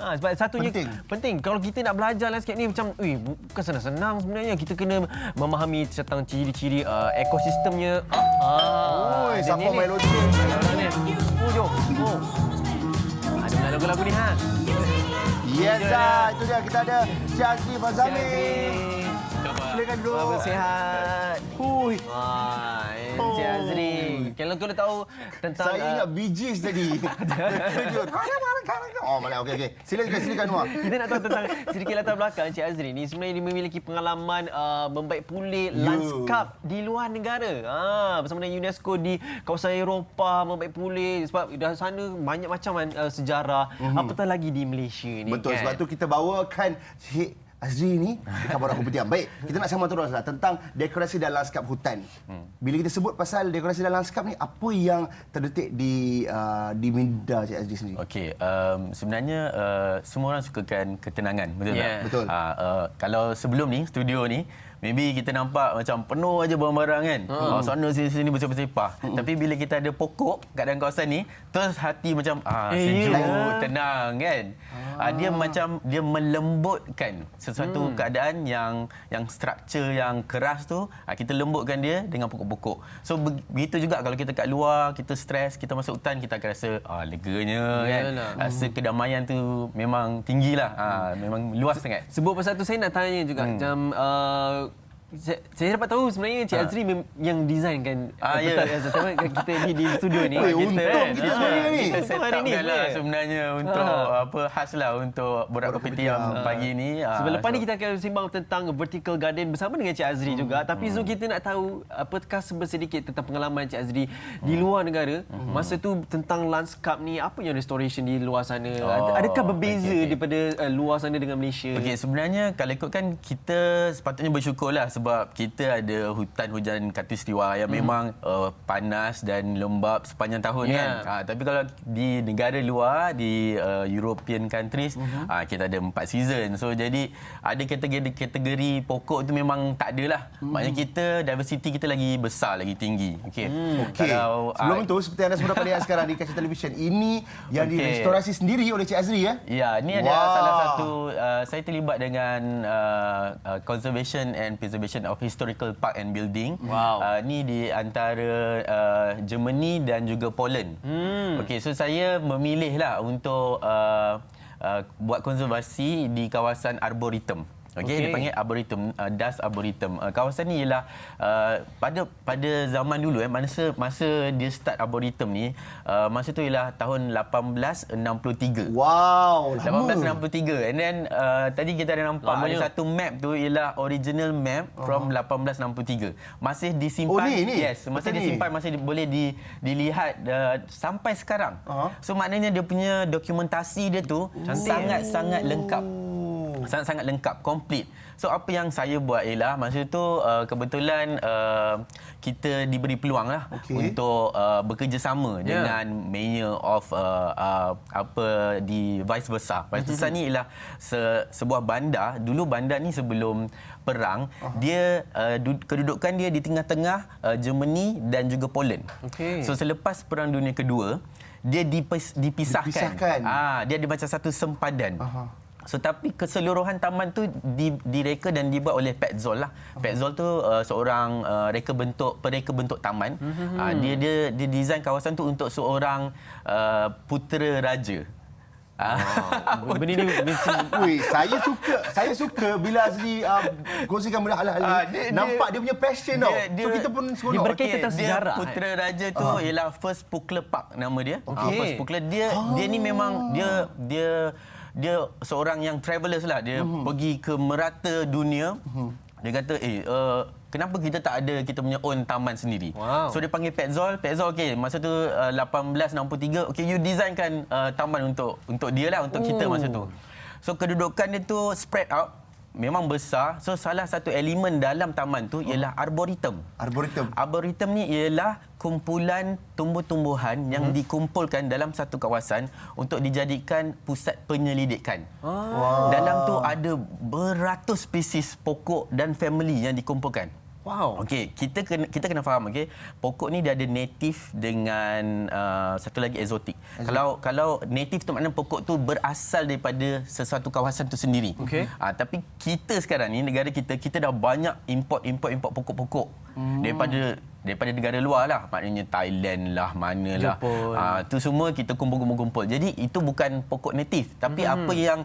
Sebab satunya penting. Kalau kita nak belajar landscape ni macam, bukan senang-senang sebenarnya. Kita kena memahami tentang ciri-ciri ekosistemnya.
Siapa main loceng?
Jom. Ada mana lagu-lagu ni ha?
Yes, itu dia. Kita ada Cik Azri Fazami. Silakan duduk.
Selamat sihat.
Hui.
Cik Azri. Kalau kau tahu tentang...
Saya ingat Bee Gees tadi. Terkejut. Okey. Silakan Noah.
Kita nak tahu tentang sedikit latar belakang Cik Azri ni. Sebenarnya dia memiliki pengalaman membaik pulih lanskap di luar negara. Bersama dengan UNESCO di kawasan Eropah, membaik pulih. Sebab di sana banyak macam sejarah. Apatah lagi di Malaysia ni.
Betul,
kan?
sebab tu kita bawakan Cik Azri ni dekat Borak Kopitiam. Baik, kita nak sambung teruslah tentang dekorasi dan lanskap hutan. Bila kita sebut pasal dekorasi dan lanskap ni, apa yang terdetik di minda Cik Azri sendiri?
Okey, sebenarnya semua orang sukakan ketenangan, betul tak?
Betul.
Kalau sebelum ni, studio ni, maybe kita nampak macam penuh aja barang-barang kan. Sana sini bersepah-sepah. Tapi bila kita ada pokok kat dalam kawasan ni, terus hati macam sejuk, tenang kan. Dia melembutkan sesuatu keadaan yang struktur yang keras tu, kita lembutkan dia dengan pokok-pokok. So begitu juga kalau kita kat luar, kita stres, kita masuk hutan, kita akan rasa leganya kan. Rasa kedamaian tu memang tinggilah. Memang luas sangat.
Sebut pasal tu saya nak tanya juga macam saya dapat tahu sebenarnya Cik Azri yang design kan kita di studio ni.
Untung kita sebenarnya ni.
Kita set up lah sebenarnya untuk khas lah untuk Borak Kopitiam pagi ni.
Sebab lepas ni kita akan sembang tentang vertical garden bersama dengan Cik Azri juga. Tapi Zul, kita nak tahu apakah sedikit tentang pengalaman Cik Azri di luar negara. Masa tu tentang lanskap ni, apa yang restoration di luar sana? Adakah berbeza daripada luar sana dengan Malaysia?
Okey, sebenarnya kalau ikutkan kita sepatutnya bersyukurlah sebab kita ada hutan hujan khatulistiwa yang memang panas dan lembap sepanjang tahun kan. Tapi kalau di negara luar, di European countries, kita ada 4 season. So jadi ada kategori pokok tu memang tak ada lah. Maknanya kita diversity kita lagi besar, lagi tinggi. Okey. Kalau
sebelum tu seperti anda semua dapat lihat sekarang di kaca televisyen, ini yang direstorasi sendiri oleh Cik Azri ya.
Ya, ni ada salah satu saya terlibat dengan Conservation and Preservation of Historical Park and Building. Ni di antara Germany dan juga Poland. Okey, so saya memilih lah untuk buat konservasi di kawasan Arboretum. Okey, dia panggil Arboretum, Das Arboretum. Kawasan ni ialah pada zaman dulu masa dia start Arboretum ni, masa tu ialah tahun 1863.
Wow,
1863. And then tadi kita ada nampak ada satu map tu ialah original map from 1863. Masih disimpan. Yes, masih disimpan, masih boleh dilihat sampai sekarang. So maknanya dia punya dokumentasi dia tu sangat-sangat lengkap. Sangat-sangat lengkap, komplit. So apa yang saya buat ialah masa tu kebetulan kita diberi peluang lah untuk bekerjasama dengan Mayor of di Vice Versa. Vice Versa ni ialah sebuah bandar. Dulu bandar ni sebelum perang, dia kedudukan dia di tengah-tengah Germany dan juga Poland. So selepas Perang Dunia Kedua, dia dipisahkan. Dia ada macam satu sempadan. So tapi keseluruhan taman tu direka dan dibuat oleh Petzol lah. Petzol tu seorang pereka bentuk taman. Dia design kawasan tu untuk seorang putera raja.
Benda ni
saya suka bila Azri kongsikan benda hal-hal ni. Nampak dia punya passion tau. So kita pun seronok.
Dia berkaitan tentang sejarah.
Putera raja tu ialah First Pukler Park nama dia. First Pukler dia ni memang dia seorang yang travelers lah. Dia pergi ke merata dunia. Dia kata,
kenapa kita tak ada kita punya own taman sendiri.
Wow.
So dia panggil Petzol okey masa tu 1863 okey you designkan taman untuk dia lah, untuk kita masa tu. So kedudukan dia tu spread out, memang besar. So salah satu elemen dalam taman tu ialah arboretum. Arboretum ni ialah kumpulan tumbuh-tumbuhan yang dikumpulkan dalam satu kawasan untuk dijadikan pusat penyelidikan. Dalam tu ada beratus spesies pokok dan family yang dikumpulkan.
Wow.
Okey, kita kena faham, okey. Pokok ni dia ada native dengan satu lagi eksotik. Kalau native tu maknanya pokok tu berasal daripada sesuatu kawasan tu sendiri.
Okey.
Tapi kita sekarang ni, negara kita dah banyak import pokok-pokok daripada negara luar lah, maknanya Thailand lah, manalah. Tu semua kita kumpul. Jadi itu bukan pokok native, tapi apa yang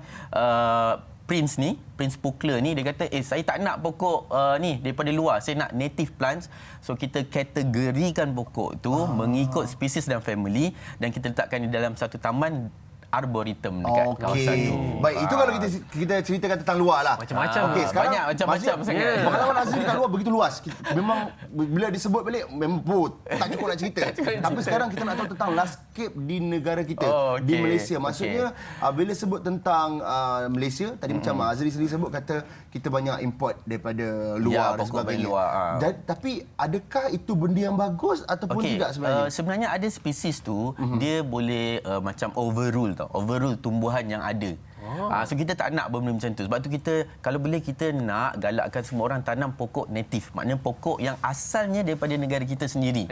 Prince Pukler ni dia kata saya tak nak pokok ni daripada luar, saya nak native plants. So kita kategorikan pokok tu mengikut spesies dan family, dan kita letakkan di dalam satu taman arboretum dekat kawasan tu.
Baik, itu kalau kita ceritakan tentang luar lah.
Macam-macam.
Okey, sekarang
banyak macam-macam sangat.
Pengalaman Azri dekat luar begitu luas. Memang bila disebut balik memang tak cukup nak cerita. Tapi sekarang kita nak tahu tentang landscape di negara kita, di Malaysia. Maksudnya bila sebut tentang Malaysia, tadi macam Azri sendiri sebut kata kita banyak import daripada luar dan sebagainya. Tapi adakah itu benda yang bagus ataupun tidak sebenarnya?
Sebenarnya ada spesies tu dia boleh macam overrule tumbuhan yang ada. So kita tak nak benda macam tu. Sebab tu kalau boleh kita nak galakkan semua orang tanam pokok native. Maknanya pokok yang asalnya daripada negara kita sendiri.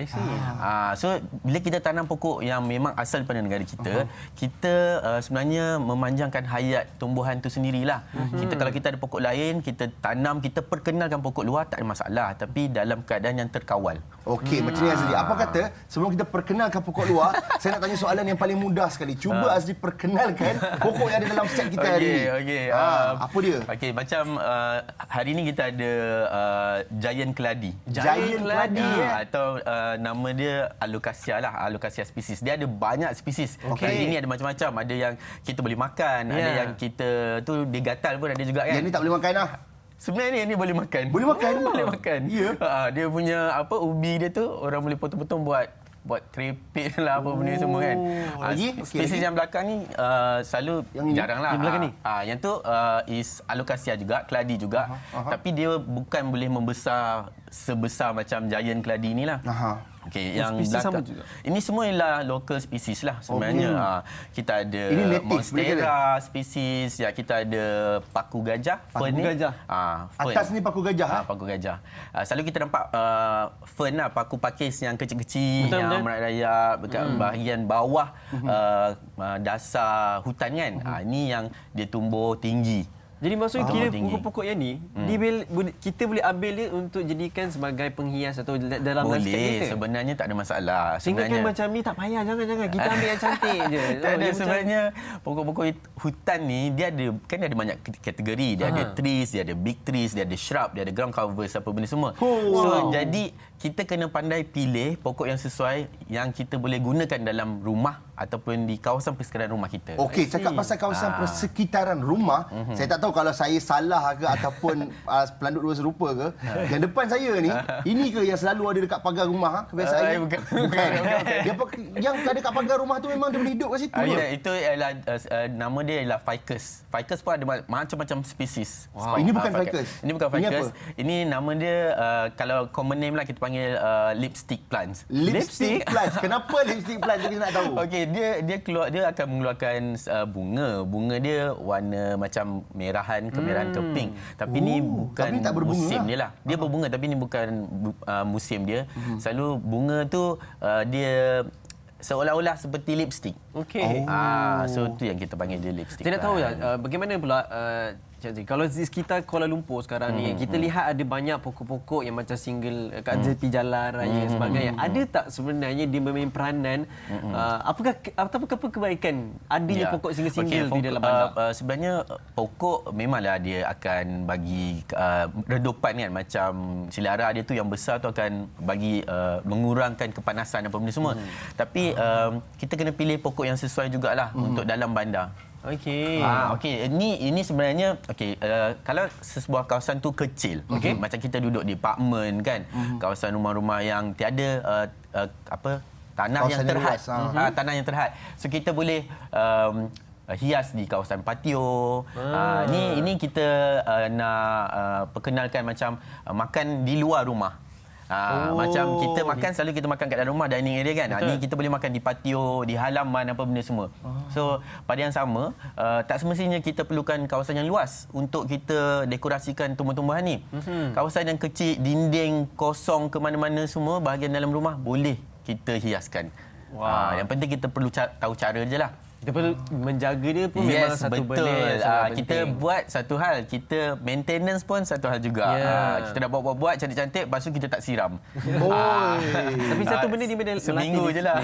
So bila kita tanam pokok yang memang asal daripada negara kita, kita sebenarnya memanjangkan hayat tumbuhan tu sendirilah. Kalau kita ada pokok lain, kita tanam, kita perkenalkan pokok luar, tak ada masalah. Tapi dalam keadaan yang terkawal.
Okey, macam ni Azri. Apa kata sebelum kita perkenalkan pokok luar, saya nak tanya soalan yang paling mudah sekali. Cuba Azri perkenalkan pokok yang ada dalam set kita hari ni. Apa dia?
Okey, macam hari ni kita ada giant keladi.
Giant keladi
atau nama dia Alocasia lah, Alocasia spesies. Dia ada banyak spesies. Kali ni ada macam-macam. Ada yang kita boleh makan, ada yang kita tu dia gatal pun ada juga kan.
Yang ni tak boleh makan lah.
Sebenarnya ni boleh makan.
Boleh makan?
Boleh makan.
Ya.
Dia punya ubi dia tu orang boleh potong-potong buat keripik lah apa benda semua kan. Spesies yang belakang ni selalu jarang lah.
Yang belakang ni?
Yang tu is Alocasia juga, keladi juga. Tapi dia bukan boleh membesar sebesar macam giant keladi ni lah. Okey, yang
spesies sama
belakang
juga.
ini semua ialah local species lah sebenarnya. Kita ada
Ini native
Monstera spesies, kita ada paku gajah, fern ni.
Atas ni paku gajah.
Paku gajah. Selalu kita nampak fern lah, paku pakis yang kecil-kecil yang merayap dekat bahagian bawah dasar hutan kan. Ini yang dia tumbuh tinggi.
Jadi maksudnya kira pokok-pokok yang ni kita boleh ambil dia untuk jadikan sebagai penghias atau dalam landscape kita.
Boleh, sebenarnya tak ada masalah.
Tinggalkan macam ni tak payah, jangan. Kita ambil yang cantik je.
Tak ada, sebenarnya pokok-pokok hutan ni dia ada banyak kategori. Dia ada trees, dia ada big trees, dia ada shrub, dia ada ground covers, apa benda semua. So jadi kita kena pandai pilih pokok yang sesuai yang kita boleh gunakan dalam rumah ataupun di kawasan persekitaran rumah kita.
Okey, cakap pasal kawasan persekitaran rumah, saya tak tahu kalau saya salah ke ataupun pelanduk dua serupa ke. Yang depan saya ni, ini ke yang selalu ada dekat pagar rumah? Kebiasaan.
Bukan.
Yang ada dekat pagar rumah tu memang dia boleh hidup kat situ.
Itu ialah nama dia ialah ficus. Ficus pun ada macam-macam spesies.
Ini bukan ficus.
Ini bukan
Ini
ficus.
apa?
Ini nama dia kalau common name lah kita panggil lipstick plants.
Lipstick plants. Kenapa lipstick plants? Kita nak tahu.
Okey, dia akan mengeluarkan bunga dia warna macam merahan ke pink. Tapi ni bukan musim dia lah. Dia berbunga tapi ni bukan musim dia. Selalu bunga tu dia seolah-olah seperti lipstick.
Okey.
So tu yang kita panggil dia lipstick.
Saya nak tahu bagaimana pula kalau di sekitar Kuala Lumpur sekarang ni kita lihat ada banyak pokok-pokok yang macam single kat tepi jalan raya dan sebagainya. Ada tak sebenarnya dia bermain peranan apakah kebaikan adanya pokok single-single di dalam bandar?
Sebenarnya pokok memanglah dia akan bagi redupan kan, macam silara dia tu yang besar tu akan bagi mengurangkan kepanasan apa benda semua. Tapi kita kena pilih pokok yang sesuai jugalah untuk dalam bandar.
Okey.
Okey, ini sebenarnya kalau sebuah kawasan tu kecil, macam kita duduk di apartmen kan, kawasan rumah-rumah yang tiada tanah
Kawasan
yang terhad,
luas,
tanah yang terhad. So kita boleh hias di kawasan patio. Ini kita nak perkenalkan macam makan di luar rumah. Macam kita makan, selalu kita makan kat dalam rumah, dining area kan. Ni kita boleh makan di patio, di halaman, apa benda semua. So pada yang sama, tak semestinya kita perlukan kawasan yang luas untuk kita dekorasikan tumbuh-tumbuhan ni. Kawasan yang kecil, dinding kosong ke mana-mana semua, bahagian dalam rumah boleh kita hiaskan. Yang penting kita perlu tahu cara je lah.
Kita perlu menjaga dia pun memang satu benda yang sangat
kita
penting.
buat satu hal, kita maintenance pun satu hal juga. Kita dah buat cantik-cantik, lepas tu kita tak siram.
Tapi satu benda ni benda
seminggu je lah.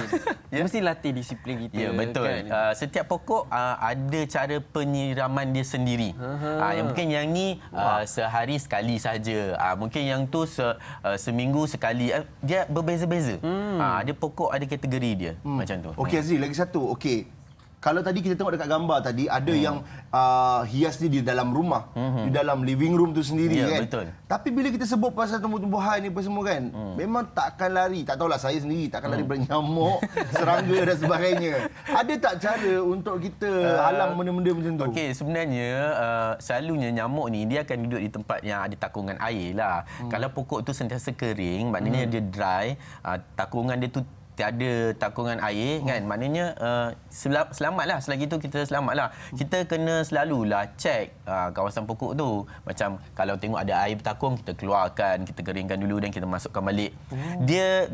Mesti latih disiplin kita.
Ya, betul.
Kan?
Setiap pokok ada cara penyiraman dia sendiri. Yang mungkin yang ni sehari sekali saja. Mungkin yang tu seminggu sekali. Dia berbeza-beza. Ada pokok, ada kategori dia. Macam tu.
Okey Azri, lagi satu. Okey. Kalau tadi kita tengok dekat gambar tadi, ada yang hias ni di dalam rumah, di dalam living room tu sendiri kan.
Betul.
Tapi bila kita sebut pasal tumbuh-tumbuhan ni apa semua kan, memang tak akan lari. Tak tahulah saya sendiri, tak akan lari dari nyamuk, serangga dan sebagainya. Ada tak cara untuk kita halang benda-benda macam tu?
Okey, sebenarnya selalunya nyamuk ni dia akan duduk di tempat yang ada takungan air lah. Kalau pokok tu sentiasa kering, maknanya dia dry, takungan dia tu tiada takungan air kan, maknanya selamatlah, selagi tu kita selamatlah. Kita kena selalulah cek kawasan pokok tu. Macam kalau tengok ada air bertakung, kita keluarkan, kita keringkan dulu dan kita masukkan balik. Dia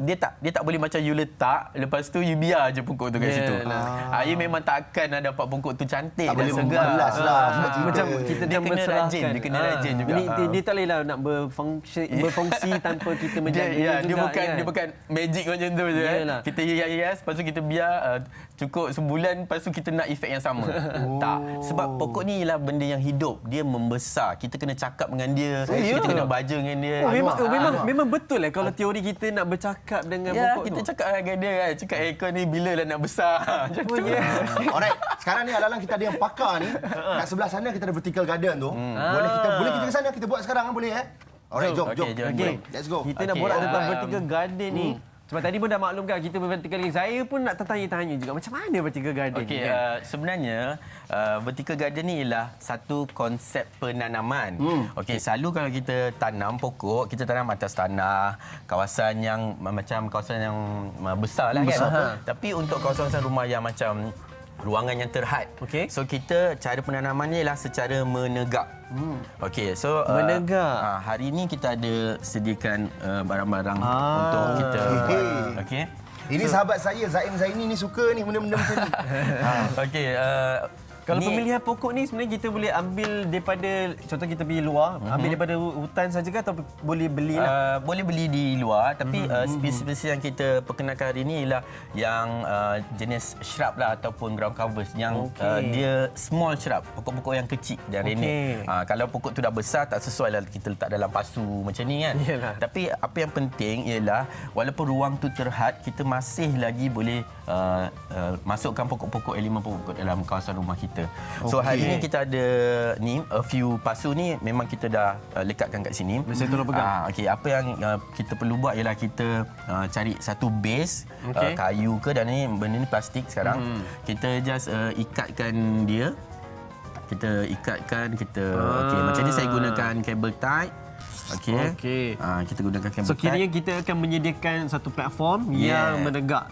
tak boleh macam you letak lepas tu you biar je pokok tu kat situ. You memang takkan nak dapat pokok tu cantik
tak
dan segar.
Macam kita
dia kena rajin,
berserahkan.
dia kena rajin juga.
Dia tak bolehlah nak berfungsi tanpa kita menjaga juga.
Dia bukan magic macam tu je. Kita hias, lepas tu kita biar cukup sebulan, lepas tu kita nak efek yang sama. Tak. Sebab pokok ni ialah benda yang hidup. Dia membesar. Kita kena cakap dengan dia. Kita kena baja dengan dia.
Memang betul kalau teori kita nak bercakap dengan pokok tu.
Kita cakap dengan dia kan. Cakap kau ni bila lah nak besar. Macam tu.
Alright, sekarang ni alang-alang kita ada yang pakar ni. Kat sebelah sana kita ada vertical garden tu. Boleh kita ke sana, kita buat sekarang boleh Alright, jom. Let's go.
Kita nak borak tentang vertical garden ni. Sebab tadi pun dah maklumkan kita vertical garden. Saya pun nak tertanya-tanya juga macam mana vertical garden ni.
Sebenarnya vertical garden ni ialah satu konsep penanaman. Selalu kalau kita tanam pokok, kita tanam atas tanah, kawasan yang macam kawasan yang besar lah kan. Tapi untuk kawasan rumah yang macam ruangan yang terhad. So kita cara penanamannya ialah secara menegak.
Menegak.
Hari ini kita ada sediakan barang-barang untuk kita buat.
Ini sahabat saya Zaim Zaini ni suka ni benda-benda macam ni.
Kalau pemilihan pokok ni sebenarnya kita boleh ambil daripada, contoh kita pergi luar, ambil daripada hutan saja ke atau boleh belilah?
Boleh beli di luar, tapi spesies yang kita perkenalkan hari ini ialah yang jenis shrub lah ataupun ground covers yang dia small shrub, pokok-pokok yang kecil dan renek. Kalau pokok tu dah besar tak sesuai lah kita letak dalam pasu macam ni kan. Tapi apa yang penting ialah walaupun ruang tu terhad, kita masih lagi boleh masukkan pokok-pokok elemen pokok dalam kawasan rumah kita. So hari ni kita ada ni a few pasu ni memang kita dah lekatkan kat sini.
Saya tolong pegang.
Apa yang kita perlu buat ialah kita cari satu base kayu ke, dan ni benda ni plastik sekarang. Kita just ikatkan dia. Kita ikatkan, macam ni saya gunakan kabel tight. Kita gunakan kabel tight.
So kiranya kita akan menyediakan satu platform yang menegak.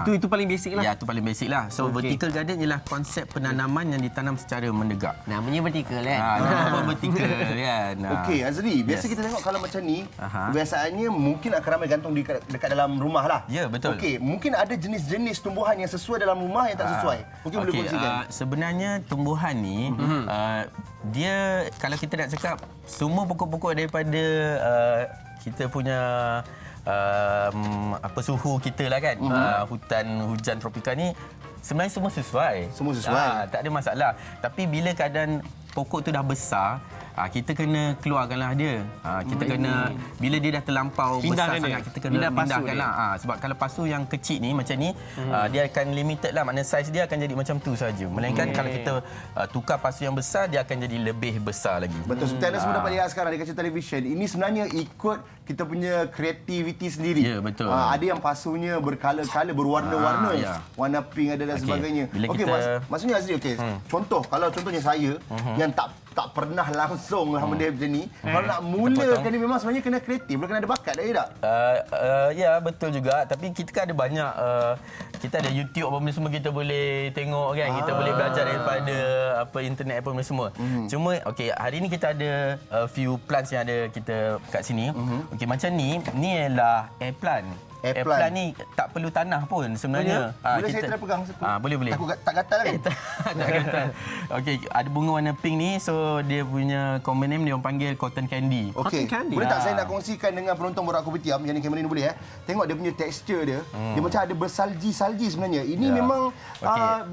Itu paling basic lah.
Ya, itu paling basic lah. So vertical garden ialah konsep penanaman yang ditanam secara menegak.
Namanya vertical kan.
Nama vertical kan.
Okey, Azri, biasa kita tengok kalau macam ni, kebiasaannya mungkin akan ramai gantung dekat dalam rumah lah.
Ya, betul.
Okey, mungkin ada jenis-jenis tumbuhan yang sesuai dalam rumah yang tak sesuai. Mungkin boleh kongsikan.
Sebenarnya tumbuhan ni dia, kalau kita nak cakap semua pokok-pokok daripada kita punya suhu kita lah kan, hutan hujan tropika ni sebenarnya semua sesuai.
Semua sesuai.
Tak ada masalah. Tapi bila keadaan pokok tu dah besar, kita kena keluarkanlah dia. Kita kena bila dia dah terlampau besar sangat kita kena pindahkanlah. Sebab kalau pasu yang kecil ni macam ni dia akan limited lah, maknanya saiz dia akan jadi macam tu saja. Melainkan kalau kita tukar pasu yang besar dia akan jadi lebih besar lagi.
Betul. Seperti anda semua dapat lihat sekarang di kaca televisyen, ini sebenarnya ikut kita punya kreativiti sendiri.
Ya, betul.
Ada yang pasunya berkala-kala, berwarna-warna. Warna pink ada dan sebagainya. Okey, maksudnya Azri, contoh, kalau contohnya saya yang tak pernah langsung benda macam ni, kalau nak mulakan ni memang sebenarnya kena kreatif, kena ada bakat tak?
Ya, betul juga. Tapi kita kan ada banyak, kita ada YouTube apa benda semua kita boleh tengok kan. Kita boleh belajar daripada internet apa benda semua. Cuma hari ni kita ada few plants yang ada kita kat sini. Macam ni ialah air plant. Air plant ni tak perlu tanah pun sebenarnya.
Boleh saya try pegang?
Boleh.
Takut tak gatal kan?
Tak gatal. Ada bunga warna pink ni, so dia punya common name dia orang panggil cotton candy.
Okey. Boleh tak saya nak kongsikan dengan penonton Borak Kopitiam yang ni kamera ni boleh tengok dia punya tekstur dia. Dia macam ada bersalji-salji sebenarnya. Ini memang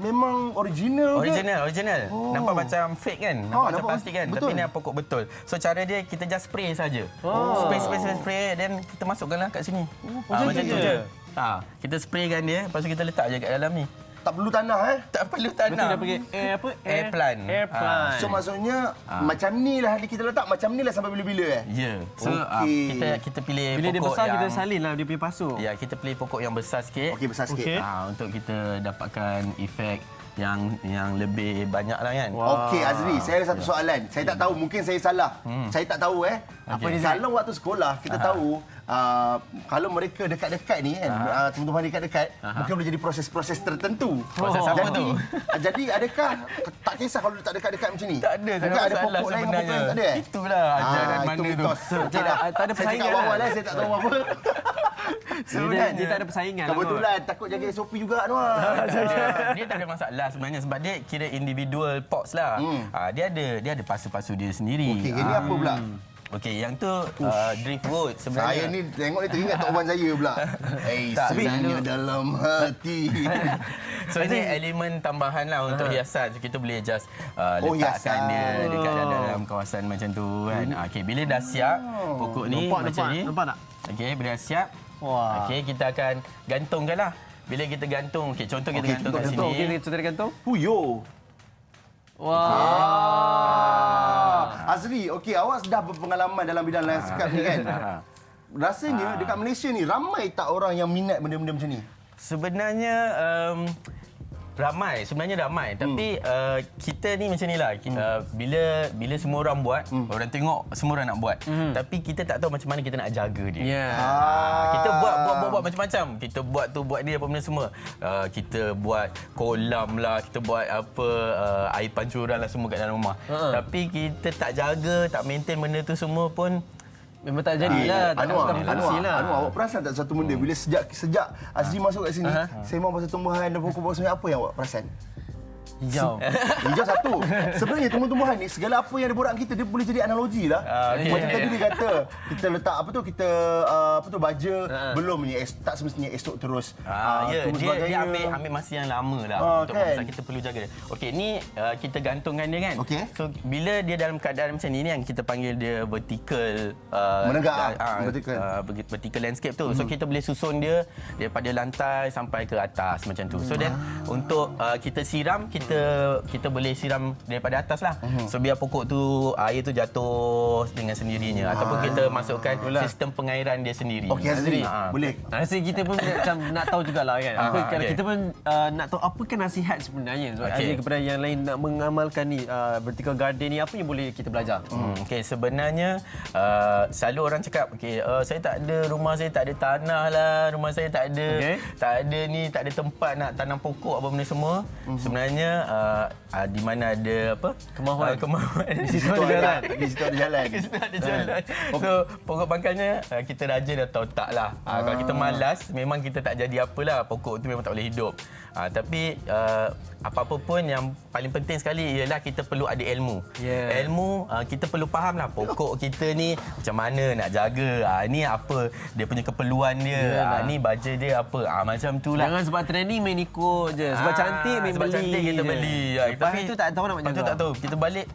memang original ke?
Original. Nampak macam fake kan? Nampak macam plastik kan?
Betul.
Tapi ni pokok betul. So cara dia kita just spray saja. Spray then kita masukkanlah kat sini. Macam tu je. Kita spraykan dia, lepas tu kita letak je kat dalam ni.
Tak perlu tanah
Tak perlu tanah.
Betul dah panggil
air plant.
So maksudnya macam ni lah kita letak, macam ni lah sampai bila-bila
Ya. So kita pilih
bila
pokok
dia besar
yang,
kita salin lah dia punya pasu.
Ya, kita pilih pokok yang besar sikit.
Besar sikit.
Untuk kita dapatkan efek yang lebih banyak lah kan.
Okey Azri, saya ada satu soalan. Saya tak tahu, mungkin saya salah. Saya tak tahu apa ni. Kalau waktu sekolah kita tahu kalau mereka dekat-dekat ni kan, teman-teman dekat-dekat, mungkin boleh jadi proses-proses tertentu.
Proses apa tu?
Jadi adakah tak kisah kalau tak dekat-dekat macam ni?
Tak ada,
ada pokok lain, pokok lain tak ada.
Itulah ajaran mana tu.
Tak ada persaingan
lah. Saya tak tahu apa.
Sebenarnya dia tak ada persaingan.
Kebetulan takut jaga SOP juga Anwar.
Dia tak ada masalah sebenarnya sebab dia kira individual pots lah. Dia ada pasu-pasu dia sendiri.
Okey, ini apa pula?
Okey, yang tu driftwood sebenarnya.
Saya ni tengok ni teringat Tok Wan saya pula. Sebenarnya dalam hati.
So ini elemen tambahan lah untuk hiasan. So, kita boleh just letakkan dia dekat dalam kawasan macam tu kan. Okey, bila dah siap pokok ni macam ni.
Nampak tak?
Okey, bila dah siap. Okey, kita akan gantungkanlah. Bila kita gantung, contoh kita gantung kat sini.
Okey, contoh dia gantung.
Puyo. Azri, awak dah berpengalaman dalam bidang landscape ni kan? Rasanya dekat Malaysia ni ramai tak orang yang minat benda-benda macam ni?
Sebenarnya ramai, tapi kita ni macam nilah. Bila semua orang buat, orang tengok semua orang nak buat. Tapi kita tak tahu macam mana kita nak jaga dia. Kita buat macam-macam. Kita buat ni apa benda semua. Kita buat kolam lah, kita buat air pancuran lah semua kat dalam rumah. Tapi kita tak jaga, tak maintain benda tu semua pun
memang tak jadilah.
Anwar, awak perasan tak satu benda bila sejak Azri masuk kat sini, saya mahu pasal tumbuhan dan pokok-pokok sebenarnya apa yang awak perasan?
Hijau.
Hijau satu. Sebenarnya tumbuh-tumbuhan ni segala apa yang ada borak kita dia boleh jadi analogi lah. Macam tadi dia kata kita letak baja belum ni tak semestinya esok terus.
Dia ambil masa yang lama lah untuk masa kita perlu jaga dia. Okey, ni kita gantungkan dia kan. So bila dia dalam keadaan macam ni yang kita panggil dia vertical
menegak
vertical landscape tu. So kita boleh susun dia daripada lantai sampai ke atas macam tu. So then untuk kita siram kita boleh siram daripada atas lah. So biar pokok tu air tu jatuh dengan sendirinya ataupun kita masukkan sistem pengairan dia sendiri.
Okey Azri, boleh.
Rasa kita pun macam nak tahu jugalah kan. Kalau kita pun nak tahu apakah nasihat sebenarnya Azri kepada yang lain nak mengamalkan ni vertical garden ni, apa yang boleh kita belajar?
Okey, sebenarnya selalu orang cakap saya tak ada rumah, saya tak ada tanah lah, rumah saya tak ada tempat nak tanam pokok apa benda semua. Sebenarnya di mana ada kemahuan
di situ ada jalan.
So pokok pangkalnya kita rajin atau tak lah. Kalau kita malas memang kita tak jadi apalah, pokok tu memang tak boleh hidup. Tapi apa-apa pun yang paling penting sekali ialah kita perlu ada ilmu. Ilmu kita perlu faham lah pokok kita ni macam mana nak jaga. Ni apa dia punya keperluan dia. Ni baja dia apa. Macam tu lah.
Jangan sebab training main ikut je. Sebab cantik main
sebab
beli.
Cantik kita beli.
Lepas itu tak tahu nak
Lepas tu
jaga.
tak tahu. Kita balik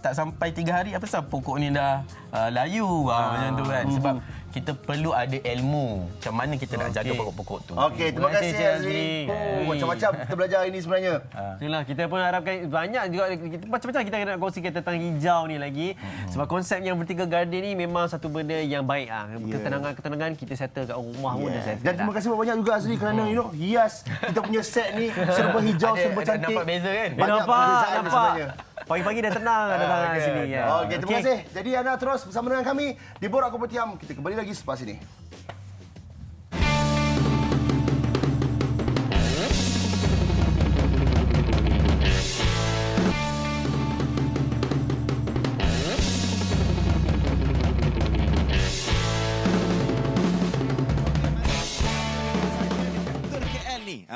tak sampai 3 hari apa sebab pokok ni dah layu macam tu kan. Sebab kita perlu ada ilmu macam mana kita nak jaga pokok-pokok tu.
Okey, terima kasih
Cik
Azri. Macam-macam kita belajar hari ini sebenarnya.
Itulah, kita pun harapkan banyak juga macam-macam kita nak kongsikan tentang hijau ni lagi. Sebab konsep yang Vertical Garden ni memang satu benda yang baik Ketenangan kita settle kat rumah pun dah settle.
Dan terima kasih banyak juga Azri kerana hias kita punya set ni serba hijau, serba cantik.
Nampak beza kan?
Banyak perbezaan dia sebenarnya.
Pagi-pagi dah tenang datang kat sini kan.
Okey, terima kasih. Jadi anda terus bersama dengan kami di Borak Kopitiam. Kita kembali lagi selepas ini.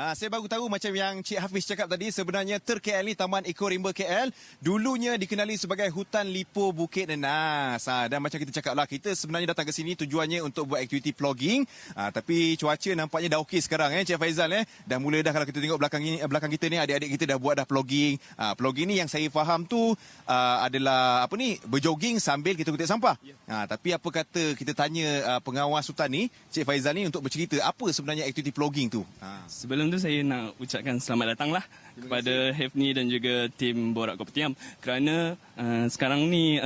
Saya baru tahu macam yang Cik Hafiz cakap tadi, sebenarnya KL ni Taman Eco Rimba KL dulunya dikenali sebagai Hutan Lipo Bukit Nenas. Dan macam kita cakap lah, kita sebenarnya datang ke sini tujuannya untuk buat aktiviti vlogging. Tapi cuaca nampaknya dah okey sekarang Cik Faizal Dah mula dah, kalau kita tengok belakang kita ni, adik-adik kita dah buat dah vlogging. Vlogging ni yang saya faham tu adalah berjogging sambil kita kutip sampah. Tapi apa kata kita tanya pengawas hutan ni, Cik Faizal ni, untuk bercerita apa sebenarnya aktiviti vlogging tu.
Sebelum tu saya nak ucapkan selamat datanglah kepada Hefni dan juga tim Borak Kopitiam kerana sekarang ni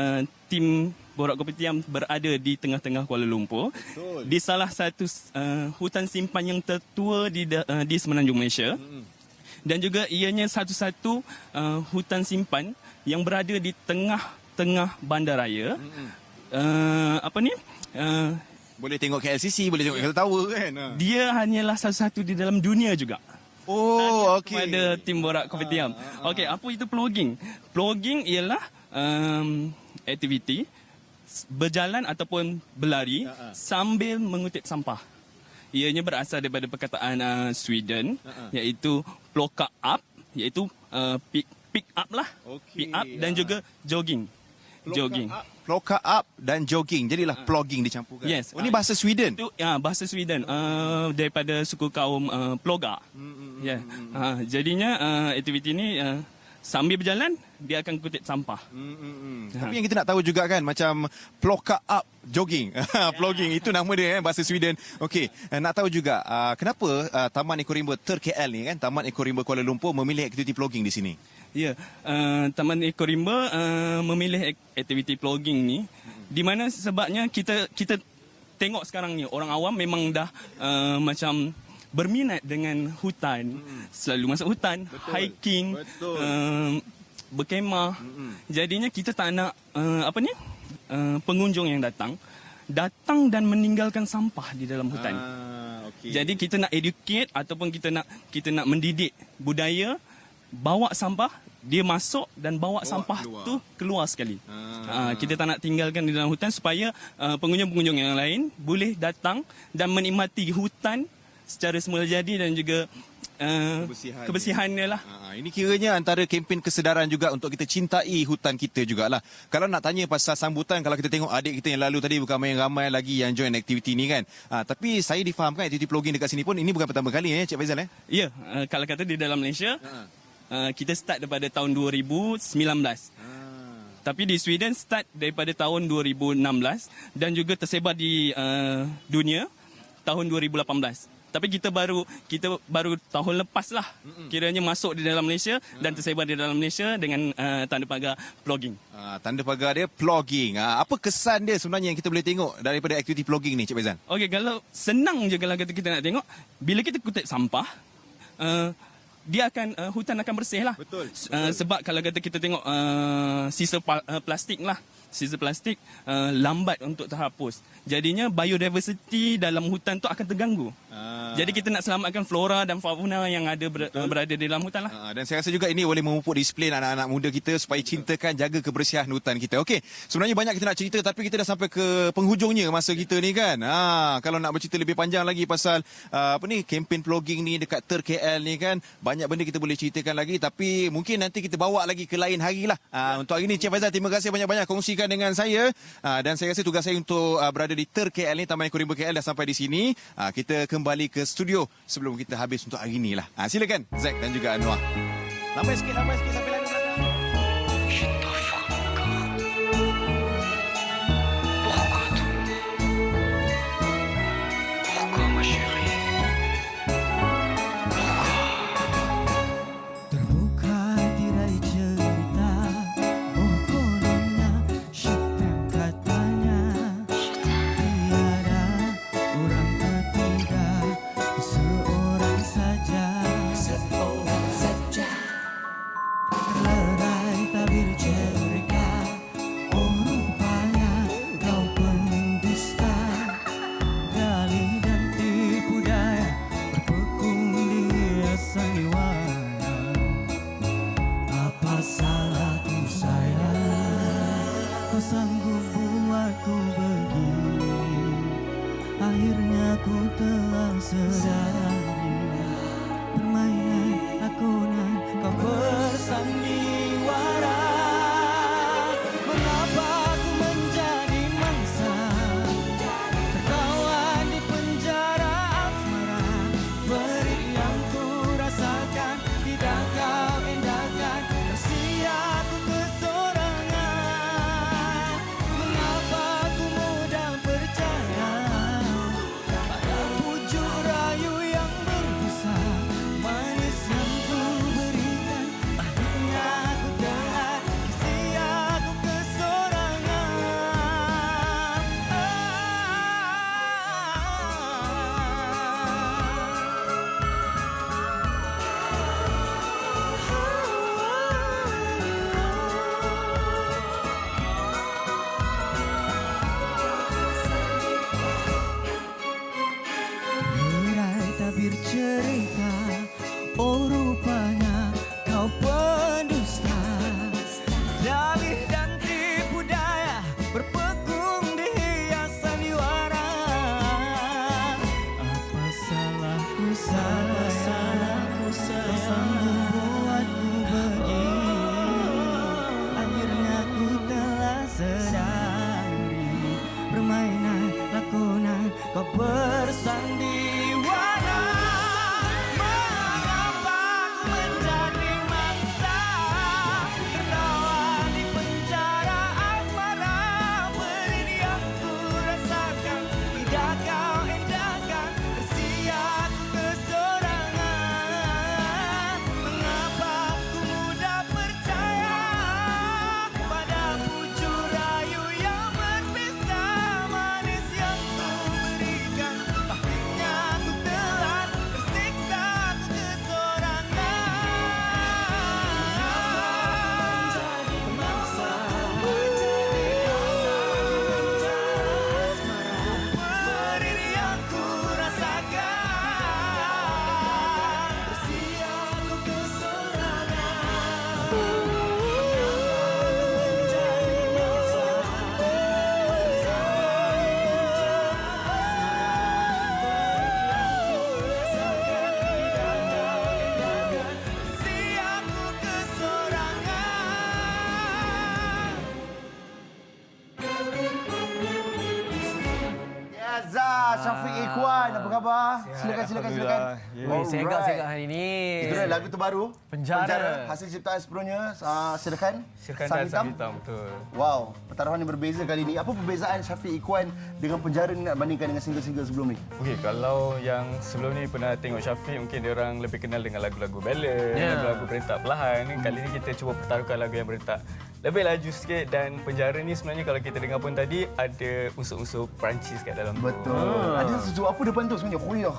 tim Borak Kopitiam berada di tengah-tengah Kuala Lumpur. Betul. Di salah satu hutan simpan yang tertua di Semenanjung Malaysia. Dan juga ianya satu-satu hutan simpan yang berada di tengah-tengah bandaraya.
Boleh tengok KLCC, boleh tengok Eiffel Tower kan.
Dia hanyalah satu-satu di dalam dunia juga.
Oh, okey.
Kepada tim Borak Kopitiam. Okey, apa itu vlogging? Vlogging ialah aktiviti berjalan ataupun berlari sambil mengutip sampah. Ianya berasal daripada perkataan Sweden, iaitu plocka up, iaitu pick up lah. Pick up dan juga jogging.
Plocka up dan jogging. Jadilah plogging dicampurkan.
Yes.
Ini bahasa Sweden.
Itu bahasa Sweden daripada suku kaum Plogga. Jadinya aktiviti ini sambil berjalan dia akan kutip sampah.
Tapi yang kita nak tahu juga kan, macam plocka up jogging. Plogging itu nama dia bahasa Sweden. Okey, nak tahu juga kenapa Taman Eco Rimba KL ni kan, Taman Eco Rimba Kuala Lumpur memilih aktiviti plogging di sini.
Ya, Taman Eco Rimba memilih aktiviti vlogging ni di mana sebabnya kita tengok sekarang ni orang awam memang dah macam berminat dengan hutan, selalu masuk hutan, hiking, berkemah. Jadinya kita tak nak pengunjung yang datang dan meninggalkan sampah di dalam hutan. Jadi kita nak educate ataupun kita nak mendidik budaya. Bawa sampah, dia masuk dan bawa sampah keluar. Tu keluar sekali. Kita tak nak tinggalkan di dalam hutan supaya pengunjung-pengunjung yang lain boleh datang dan menikmati hutan secara semula jadi dan juga kebersihannya lah.
Ini kiranya antara kempen kesedaran juga untuk kita cintai hutan kita jugalah. Kalau nak tanya pasal sambutan, kalau kita tengok adik kita yang lalu tadi bukan main ramai lagi yang join aktiviti ni kan. Tapi saya difahamkan aktiviti vlogging dekat sini pun ini bukan pertama kali Cik Faizal
Ya, kalau kata di dalam Malaysia kita start daripada tahun 2019. Tapi di Sweden start daripada tahun 2016 dan juga tersebar di dunia tahun 2018. Tapi kita baru tahun lepas lah kiranya masuk di dalam Malaysia dan tersebar di dalam Malaysia dengan tanda pagar vlogging.
Tanda pagar dia vlogging. Apa kesan dia sebenarnya yang kita boleh tengok daripada aktiviti vlogging ni, Cik Faizal?
Okey, kalau senang je kalau kita nak tengok, bila kita kutip sampah, hutan akan bersih lah.
Betul.
Sebab kalau kita tengok sisa plastik lah. Sisa plastik lambat untuk terhapus. Jadinya biodiversity dalam hutan tu akan terganggu. Jadi kita nak selamatkan flora dan fauna yang ada berada di dalam hutan lah.
Dan saya rasa juga ini boleh memupuk disiplin anak-anak muda kita supaya cintakan, jaga kebersihan hutan kita. Okey, sebenarnya banyak kita nak cerita tapi kita dah sampai ke penghujungnya masa kita ni kan. Kalau nak bercerita lebih panjang lagi pasal kempen vlogging ni dekat KL ni kan, banyak benda kita boleh ceritakan lagi tapi mungkin nanti kita bawa lagi ke lain hari lah. Untuk hari ni Cik Faizal, terima kasih banyak-banyak kongsikan dengan saya dan saya rasa tugas saya untuk berada di KL ni, Taman Eco Rimba KL dah sampai di sini. Kita kembali ke studio sebelum kita habis untuk hari ni lah. Silakan Zack dan juga Anwar. Lambai sikit sampai lain belakang.
Terbuka tirai cerita, oh kononnya syuting katanya. Tiada orang ketiga, seorang saja. Terlerai tabir cerita, oh rupanya kau pendusta. Dalih dan tipu daya berpekung di sandiwara. Apa salahku sayang, kau sanggup buatku begini. Akhirnya ku telah sadari, permainan lakonan kau bersandiwara. Mengapa ku menjadi mangsa, tertawan di penjara asmara. Berit yang ku rasakan tidak kau endahkan, tersia ku kesorangan. Mengapa ku mudah percaya pada pujuk rayu yang berbusa. Manis yang ku berikan, akhirnya ku telan, sia ku kesorangan. Berai tabir cerita, oh rupanya kau pendusta. Dalih dan tipu daya berpekung di hiasan sandiwara. Apa salahku sayang, kau sanggup buatku begini. Akhirnya ku telah sadari, permainan lakonan kau bersandiwara. Mengapa ku menjadi mangsa, tertawan di penjara asmara. Berit yang ku rasakan tidak kau endahkan, tersia ku kesorangan. Mengapa ku mudah percaya pada pujuk rayu yang berbisa. Manis yang ku berikan, akhirnya ku telan, tersiksa ku kesorangan. Menjadi mangsa, berit yang ku rasakan, tersia ku kesorangan. Menjadi mangsa, siapku kesorangan.
Ya, Zah, Syafiq Ikhwan, apa khabar? Silakan.
Segak hari ni.
Itu dah lagu terbaru.
Penjara.
Hasil ciptaan sepenuhnya. Silakan.
Sirkan dan Hitam, betul.
Wow, pertaruhan yang berbeza kali ini. Apa perbezaan Syafiq Ikhwan dengan Penjara ni nak bandingkan dengan single-single sebelum ni?
Okey, kalau yang sebelum ni pernah tengok Syafiq, mungkin dia orang lebih kenal dengan lagu-lagu ballad, lagu-lagu berentak perlahan. Kali ni kita cuba pertaruhkan lagu yang berentak lebih laju sikit, dan Penjara ni sebenarnya kalau kita dengar pun tadi ada unsur-unsur Perancis kat dalam tu.
Betul. Ada sesuatu apa depan tu sebenarnya? Khoyah.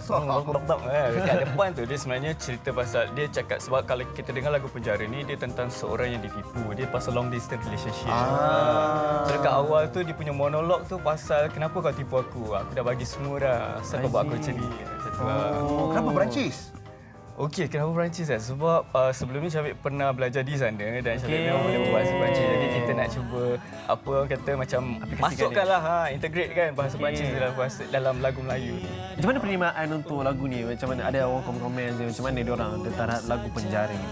Kat depan tu dia sebenarnya cerita pasal, dia cakap sebab kalau kita dengar lagu Penjara ni dia tentang seorang yang ditipu. Dia pasal long distance relationship. So dekat awal tu dia punya monolog tu pasal kenapa kau tipu aku? Aku dah bagi semua dah. Asal kau buat aku macam ni.
Kenapa Perancis?
Okey, kenapa Perancis? Sebab sebelum ni Syafiq pernah belajar di sana dan Syafiq memang boleh buat bahasa Perancis. Jadi kita nak
cuba apa orang kata macam masukkanlah integrate kan bahasa Perancis dalam lagu Melayu ni.
Macam mana penerimaan untuk lagu ni? Macam mana ada orang komen je, macam mana dia orang terhadap lagu Penjara ni?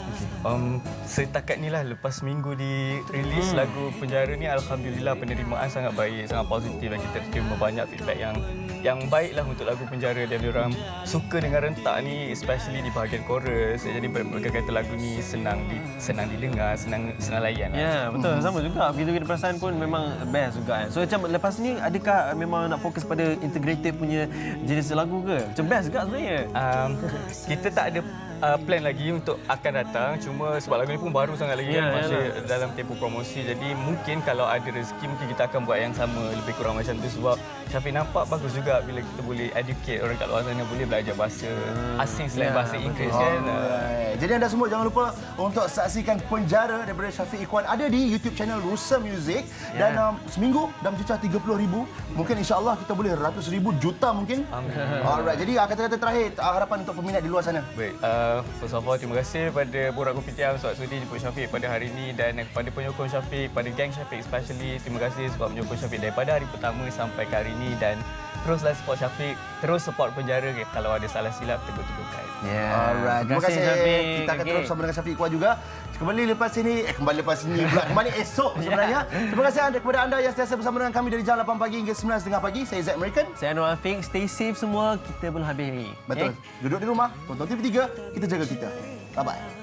Setakat ni lah lepas minggu dirilis lagu Penjara ni, alhamdulillah penerimaan sangat baik, sangat positif dan kita terima banyak feedback yang baik lah untuk lagu Penjara dan dia orang suka dengan rentak ni, especially di bahagian chorus. Jadi mereka kata lagu ni senang didengar, senang layan.
Ya, betul. Sama juga. Begitu kita perasan pun memang best juga. So macam lepas ni adakah memang nak fokus pada integrated punya jenis lagu ke? Macam best juga sebenarnya.
Kita tak ada plan lagi untuk akan datang, cuma sebab lagu ni pun baru sangat lagi kan, masih dalam tempoh promosi. Jadi mungkin kalau ada rezeki mungkin kita akan buat yang sama, lebih kurang macam tu. Sebab Syafiq nampak bagus juga bila kita boleh educate orang kat luar sana, boleh belajar bahasa asing selain bahasa Inggeris kan.
Jadi anda semua jangan lupa untuk saksikan Penjara daripada Syafiq Ikhwan, ada di YouTube channel Rusa Music. Dan seminggu dah mencecah 30,000. Mungkin insya-Allah kita boleh ratus ribu, juta mungkin. Alright, jadi kata-kata terakhir harapan untuk peminat di luar sana.
Baik, first of all terima kasih kepada Borak Kopitiam sebab sudi jemput Syafiq pada hari ini, dan kepada penyokong Syafiq, pada geng Syafiq especially, terima kasih sebab menyokong Syafiq daripada hari pertama sampai ke hari ini, dan teruslah support Syafiq, terus support Penjara. Kalau ada salah silap tegur-tegurkan.
Alright, terima kasih Syafiq. Kita akan terus bersama dengan Syafiq Ikhwan juga. Kembali lepas ini kembali esok sebenarnya. Terima kasih kepada anda yang sentiasa bersama dengan kami dari jam 8 pagi hingga 9.30 pagi. Saya Zack American.
Saya Anwar Afiq. Stay safe semua. Kita belum habis ni.
Betul. Duduk di rumah, tonton TV3, kita jaga kita. Bye-bye.